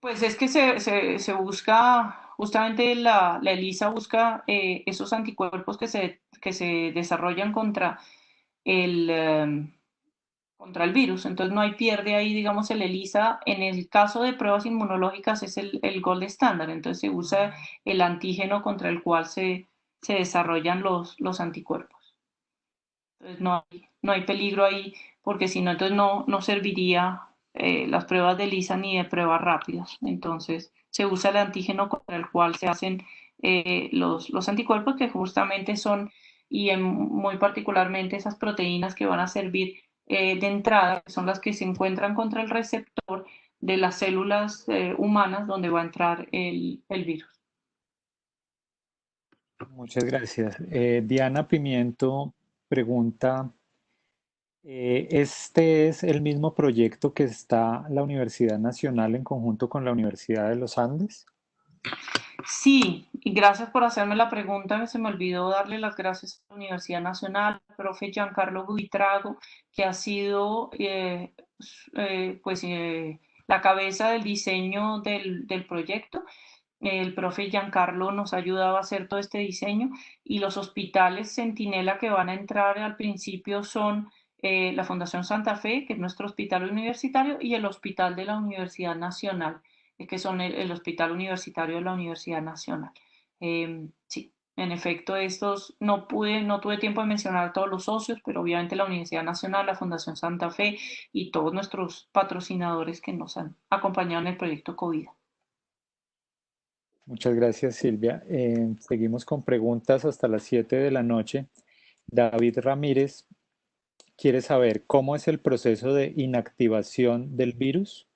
Pues es que se busca, justamente la ELISA busca esos anticuerpos que se desarrollan el, em, contra el virus. Entonces no hay pierde ahí, digamos, el ELISA. En el caso de pruebas inmunológicas es el gold estándar. Entonces se usa el antígeno contra el cual se desarrollan los anticuerpos. Entonces no hay peligro ahí, porque si no, entonces no serviría las pruebas de ELISA ni de pruebas rápidas. Entonces se usa el antígeno contra el cual se hacen los anticuerpos, que justamente son, muy particularmente esas proteínas que van a servir de entrada, que son las que se encuentran contra el receptor de las células humanas donde va a entrar el virus. Muchas gracias. Diana Pimiento pregunta, ¿este es el mismo proyecto que está la Universidad Nacional en conjunto con la Universidad de los Andes? Sí, y gracias por hacerme la pregunta. Se me olvidó darle las gracias a la Universidad Nacional, al profe Giancarlo Buitrago, que ha sido pues, la cabeza del diseño del proyecto. El profe Giancarlo nos ha ayudado a hacer todo este diseño, y los hospitales Centinela que van a entrar al principio son la Fundación Santa Fe, que es nuestro hospital universitario, y el Hospital de la Universidad Nacional, que son el Hospital Universitario de la Universidad Nacional. Sí, en efecto, estos no tuve tiempo de mencionar a todos los socios, pero obviamente la Universidad Nacional, la Fundación Santa Fe y todos nuestros patrocinadores que nos han acompañado en el proyecto COVID. Muchas gracias, Silvia. Seguimos con preguntas hasta las 7 de la noche. David Ramírez quiere saber cómo es el proceso de inactivación del virus.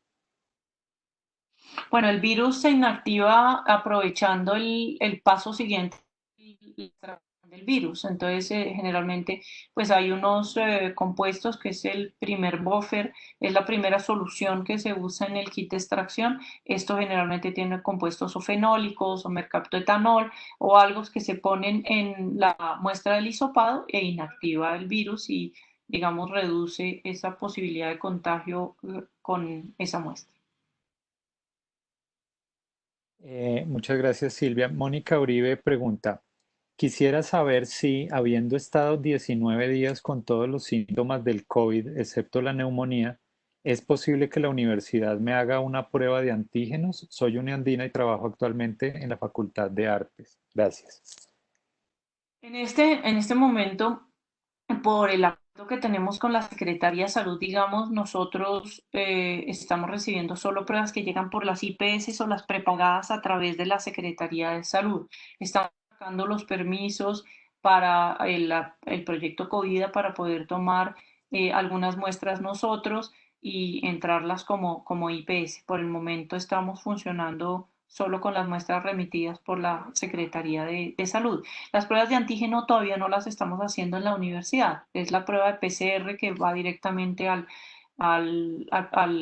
Bueno, el virus se inactiva aprovechando el paso siguiente del virus. Entonces, generalmente, pues hay unos compuestos que es el primer buffer, es la primera solución que se usa en el kit de extracción. Esto generalmente tiene compuestos o fenólicos o mercaptoetanol o algo que se ponen en la muestra del hisopado e inactiva el virus y, digamos, reduce esa posibilidad de contagio con esa muestra. Muchas gracias, Silvia. Mónica Uribe pregunta, quisiera saber si, habiendo estado 19 días con todos los síntomas del COVID, excepto la neumonía, ¿es posible que la universidad me haga una prueba de antígenos? Soy uniandina y trabajo actualmente en la Facultad de Artes. Gracias. En este momento, por el acuerdo que tenemos con la Secretaría de Salud, digamos, nosotros estamos recibiendo solo pruebas que llegan por las IPS o las prepagadas a través de la Secretaría de Salud. Estamos sacando los permisos para el proyecto COVID, para poder tomar algunas muestras nosotros y entrarlas como IPS. Por el momento estamos funcionando solo con las muestras remitidas por la Secretaría de Salud. Las pruebas de antígeno todavía no las estamos haciendo en la universidad. Es la prueba de PCR que va directamente al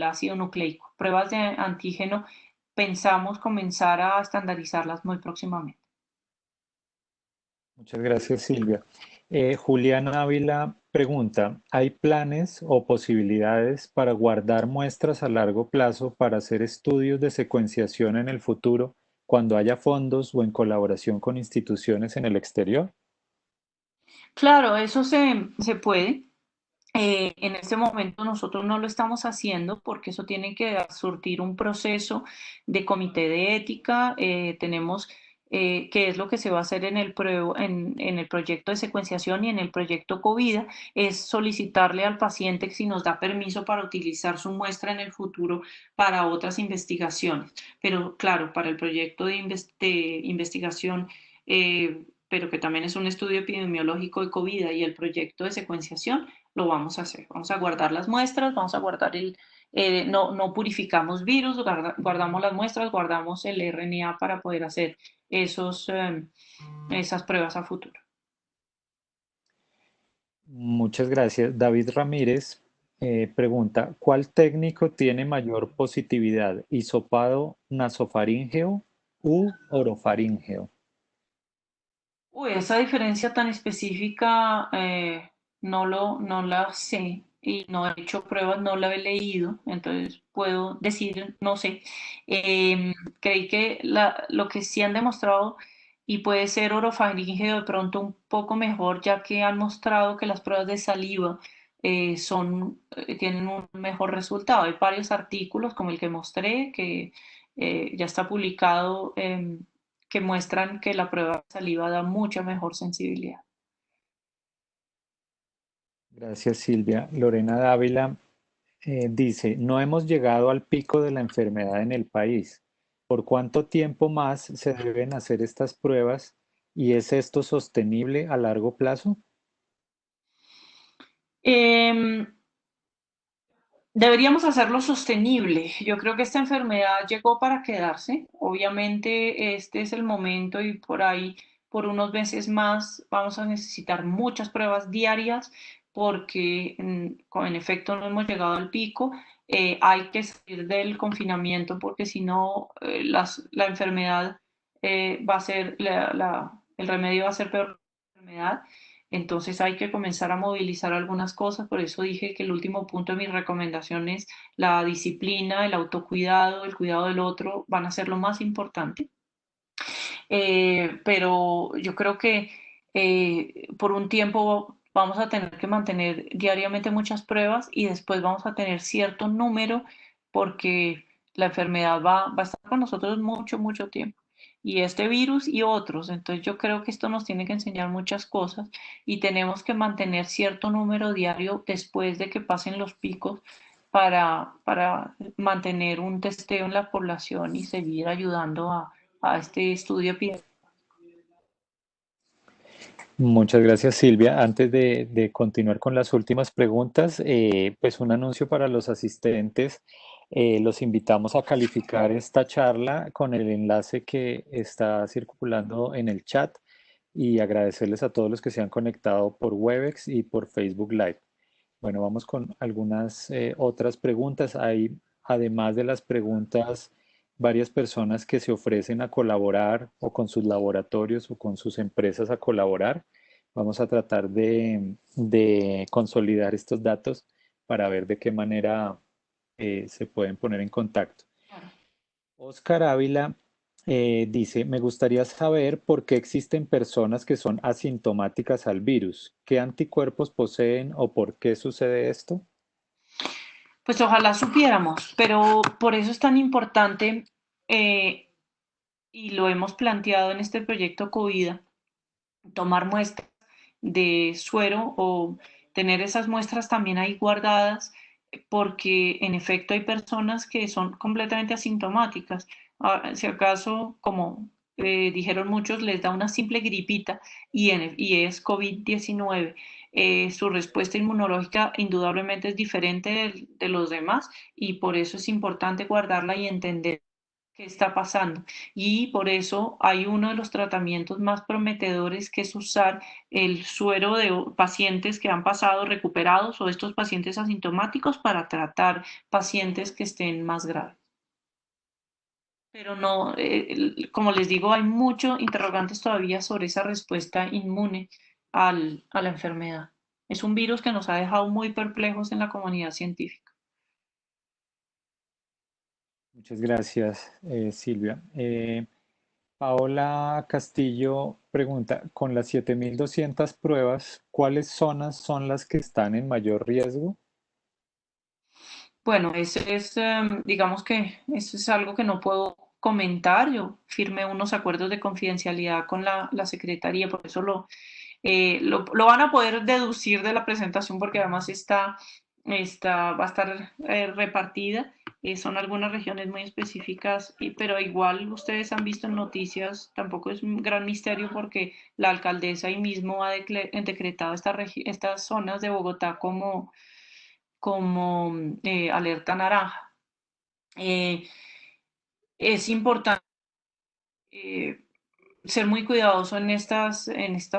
ácido nucleico. Pruebas de antígeno pensamos comenzar a estandarizarlas muy próximamente. Muchas gracias, Silvia. Juliana Ávila pregunta, ¿hay planes o posibilidades para guardar muestras a largo plazo para hacer estudios de secuenciación en el futuro cuando haya fondos o en colaboración con instituciones en el exterior? Claro, eso se puede. En este momento nosotros no lo estamos haciendo porque eso tiene que surtir un proceso de comité de ética. Tenemos qué es lo que se va a hacer en el proyecto de secuenciación y en el proyecto COVID, es solicitarle al paciente si nos da permiso para utilizar su muestra en el futuro para otras investigaciones. Pero claro, para el proyecto de investigación, pero que también es un estudio epidemiológico de COVID y el proyecto de secuenciación, lo vamos a hacer. Vamos a guardar las muestras, vamos a guardar no purificamos virus, guardamos las muestras, guardamos el RNA para poder hacer esas pruebas a futuro. Muchas gracias. David Ramírez pregunta, ¿cuál técnico tiene mayor positividad? ¿Hisopado nasofaríngeo u orofaríngeo? Uy, esa diferencia tan específica no la sé y no he hecho pruebas, no la he leído, entonces puedo decir, no sé. Creí que lo que sí han demostrado y puede ser orofaringeo de pronto un poco mejor, ya que han mostrado que las pruebas de saliva tienen un mejor resultado. Hay varios artículos como el que mostré, que ya está publicado. Que muestran que la prueba de saliva da mucha mejor sensibilidad. Gracias, Silvia. Lorena Dávila dice, no hemos llegado al pico de la enfermedad en el país. ¿Por cuánto tiempo más se deben hacer estas pruebas y es esto sostenible a largo plazo? Em, Deberíamos hacerlo sostenible. Yo creo que esta enfermedad llegó para quedarse. Obviamente este es el momento y por ahí, por unos meses más, vamos a necesitar muchas pruebas diarias porque en efecto no hemos llegado al pico. Hay que salir del confinamiento porque si no, la enfermedad va a ser, el remedio va a ser peor que la enfermedad. Entonces hay que comenzar a movilizar algunas cosas, por eso dije que el último punto de mi recomendación es la disciplina, el autocuidado, el cuidado del otro, van a ser lo más importante. Pero yo creo que por un tiempo vamos a tener que mantener diariamente muchas pruebas y después vamos a tener cierto número porque la enfermedad va a estar con nosotros mucho, mucho tiempo. Y este virus y otros. Entonces yo creo que esto nos tiene que enseñar muchas cosas y tenemos que mantener cierto número diario después de que pasen los picos para mantener un testeo en la población y seguir ayudando a este estudio epidemiológico. Muchas gracias, Silvia. Antes de continuar con las últimas preguntas, pues un anuncio para los asistentes. Los invitamos a calificar esta charla con el enlace que está circulando en el chat y agradecerles a todos los que se han conectado por Webex y por Facebook Live. Bueno, vamos con algunas otras preguntas. Hay, además de las preguntas, varias personas que se ofrecen a colaborar o con sus laboratorios o con sus empresas a colaborar. Vamos a tratar de consolidar estos datos para ver de qué manera se pueden poner en contacto. Oscar Ávila dice, me gustaría saber por qué existen personas que son asintomáticas al virus. ¿Qué anticuerpos poseen o por qué sucede esto? Pues ojalá supiéramos, pero por eso es tan importante eh, y lo hemos planteado en este proyecto COVID, tomar muestras de suero o tener esas muestras también ahí guardadas, porque en efecto hay personas que son completamente asintomáticas. Si acaso, como dijeron muchos, les da una simple gripita y es COVID-19. Su respuesta inmunológica indudablemente es diferente de los demás y por eso es importante guardarla y entender qué está pasando. Y por eso hay uno de los tratamientos más prometedores que es usar el suero de pacientes que han pasado recuperados o estos pacientes asintomáticos para tratar pacientes que estén más graves. Pero no, como les digo, hay muchos interrogantes todavía sobre esa respuesta inmune a la enfermedad. Es un virus que nos ha dejado muy perplejos en la comunidad científica. Muchas gracias, Silvia. Paola Castillo pregunta, con las 7.200 pruebas, ¿cuáles zonas son las que están en mayor riesgo? Bueno, digamos que eso es algo que no puedo comentar. Yo firmé unos acuerdos de confidencialidad con la Secretaría, por eso lo van a poder deducir de la presentación porque además va a estar repartida. Son algunas regiones muy específicas, pero igual ustedes han visto en noticias, tampoco es un gran misterio porque la alcaldesa ahí mismo ha decretado estas zonas de Bogotá como alerta naranja. Es importante eh, ser muy cuidadoso en estas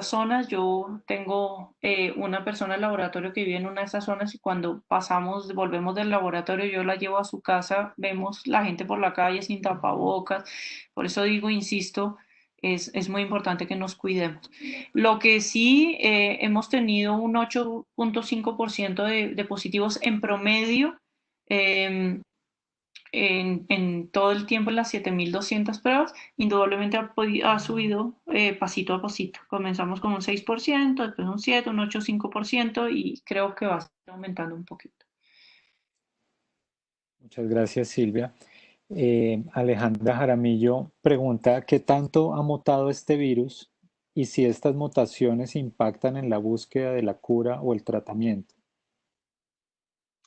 zonas. Yo tengo una persona del laboratorio que vive en una de estas zonas y cuando volvemos del laboratorio, yo la llevo a su casa, vemos la gente por la calle sin tapabocas. Por eso digo, insisto, es muy importante que nos cuidemos. Lo que sí hemos tenido un 8.5% de positivos en promedio. em, en todo el tiempo en las 7.200 pruebas, indudablemente ha subido pasito a pasito. Comenzamos con un 6%, después un 7, un 8,5% y creo que va a estar aumentando un poquito. Muchas gracias, Silvia. Alejandra Jaramillo pregunta, ¿qué tanto ha mutado este virus y si estas mutaciones impactan en la búsqueda de la cura o el tratamiento?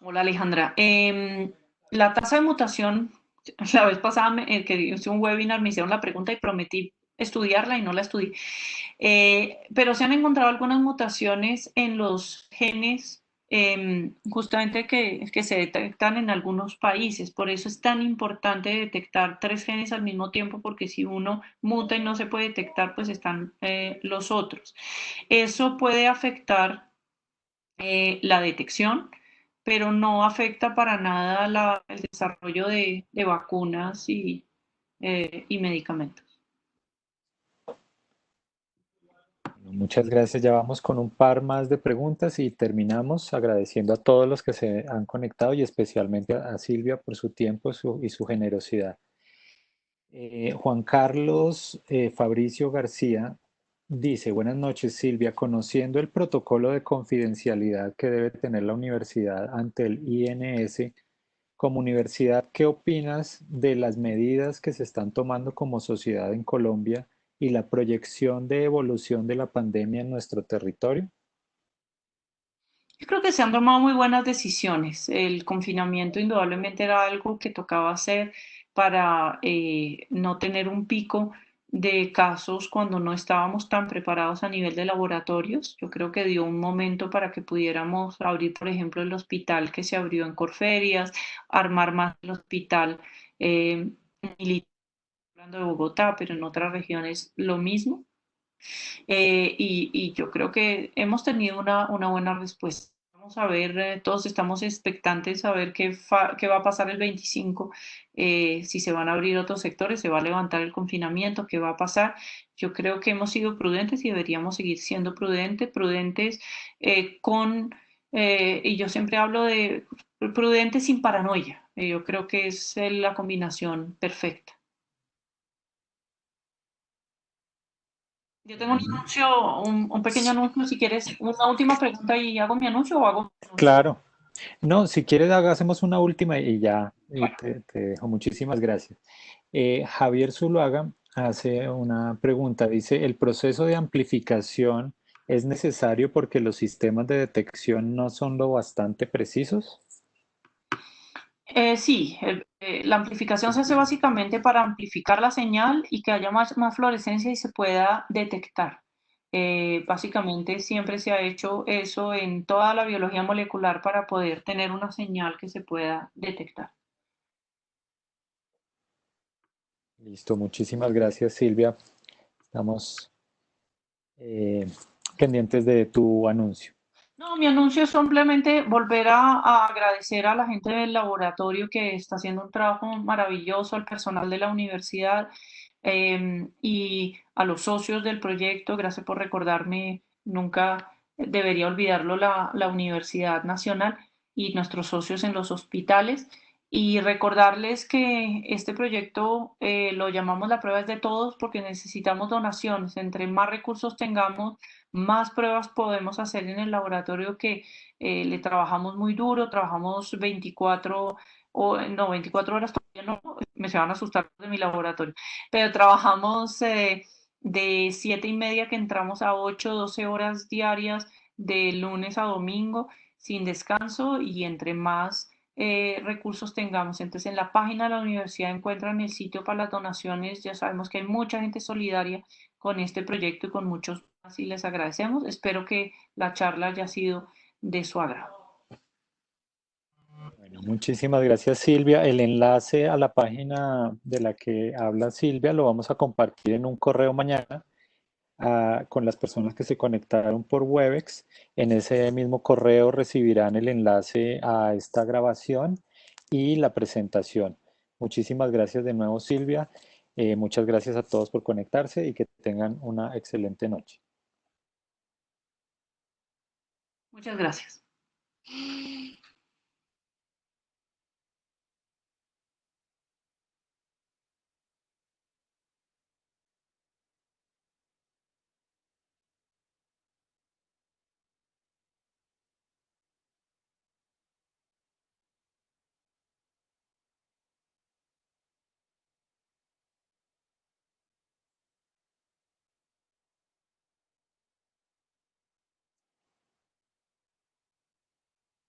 Hola Alejandra. La tasa de mutación, la vez pasada que hice un webinar me hicieron la pregunta y prometí estudiarla y no la estudié. Pero se han encontrado algunas mutaciones en los genes justamente que se detectan en algunos países. Por eso es tan importante detectar 3 genes al mismo tiempo, porque si uno muta y no se puede detectar, pues están los otros. Eso puede afectar la detección, pero no afecta para nada el desarrollo de vacunas y medicamentos. Muchas gracias. Ya vamos con un par más de preguntas y terminamos agradeciendo a todos los que se han conectado y especialmente a Silvia por su tiempo y su generosidad. Juan Carlos Fabricio García dice, buenas noches Silvia, conociendo el protocolo de confidencialidad que debe tener la universidad ante el INS, como universidad, ¿qué opinas de las medidas que se están tomando como sociedad en Colombia y la proyección de evolución de la pandemia en nuestro territorio? Yo creo que se han tomado muy buenas decisiones. El confinamiento indudablemente era algo que tocaba hacer para no tener un pico de casos cuando no estábamos tan preparados a nivel de laboratorios. Yo creo que dio un momento para que pudiéramos abrir, por ejemplo, el hospital que se abrió en Corferias, armar más el hospital militar, hablando de Bogotá, pero en otras regiones lo mismo. Y yo creo que hemos tenido una buena respuesta. Vamos a ver, todos estamos expectantes a ver qué va a pasar el 25, si se van a abrir otros sectores, se va a levantar el confinamiento, qué va a pasar. Yo creo que hemos sido prudentes y deberíamos seguir siendo prudentes y yo siempre hablo de prudentes sin paranoia. Yo creo que es la combinación perfecta. Yo tengo un anuncio, un pequeño anuncio, si quieres, una última pregunta y hago mi anuncio o hago mi anuncio. Claro. No, si quieres hacemos una última y ya Bueno, te dejo. Muchísimas gracias. Javier Zuluaga hace una pregunta. Dice, ¿el proceso de amplificación es necesario porque los sistemas de detección no son lo bastante precisos? Sí, la amplificación se hace básicamente para amplificar la señal y que haya más fluorescencia y se pueda detectar. Básicamente siempre se ha hecho eso en toda la biología molecular para poder tener una señal que se pueda detectar. Listo, muchísimas gracias, Silvia. Estamos eh, pendientes de tu anuncio. No, mi anuncio es simplemente volver a agradecer a la gente del laboratorio que está haciendo un trabajo maravilloso, al personal de la universidad y a los socios del proyecto. Gracias por recordarme, nunca debería olvidarlo, la Universidad Nacional y nuestros socios en los hospitales. Y recordarles que este proyecto lo llamamos la prueba es de todos porque necesitamos donaciones. Entre más recursos tengamos, más pruebas podemos hacer en el laboratorio que le trabajamos muy duro, trabajamos 24 o no, 24 horas todavía no, me se van a asustar de mi laboratorio, pero trabajamos de 7:30 que entramos a 8, 12 horas diarias de lunes a domingo sin descanso y entre más recursos tengamos. Entonces en la página de la universidad encuentran el sitio para las donaciones, ya sabemos que hay mucha gente solidaria con este proyecto y con muchos más y les agradecemos. Espero que la charla haya sido de su agrado. Bueno, muchísimas gracias, Silvia. El enlace a la página de la que habla Silvia lo vamos a compartir en un correo mañana con las personas que se conectaron por Webex. En ese mismo correo recibirán el enlace a esta grabación y la presentación. Muchísimas gracias de nuevo, Silvia. Muchas gracias a todos por conectarse y que tengan una excelente noche. Muchas gracias.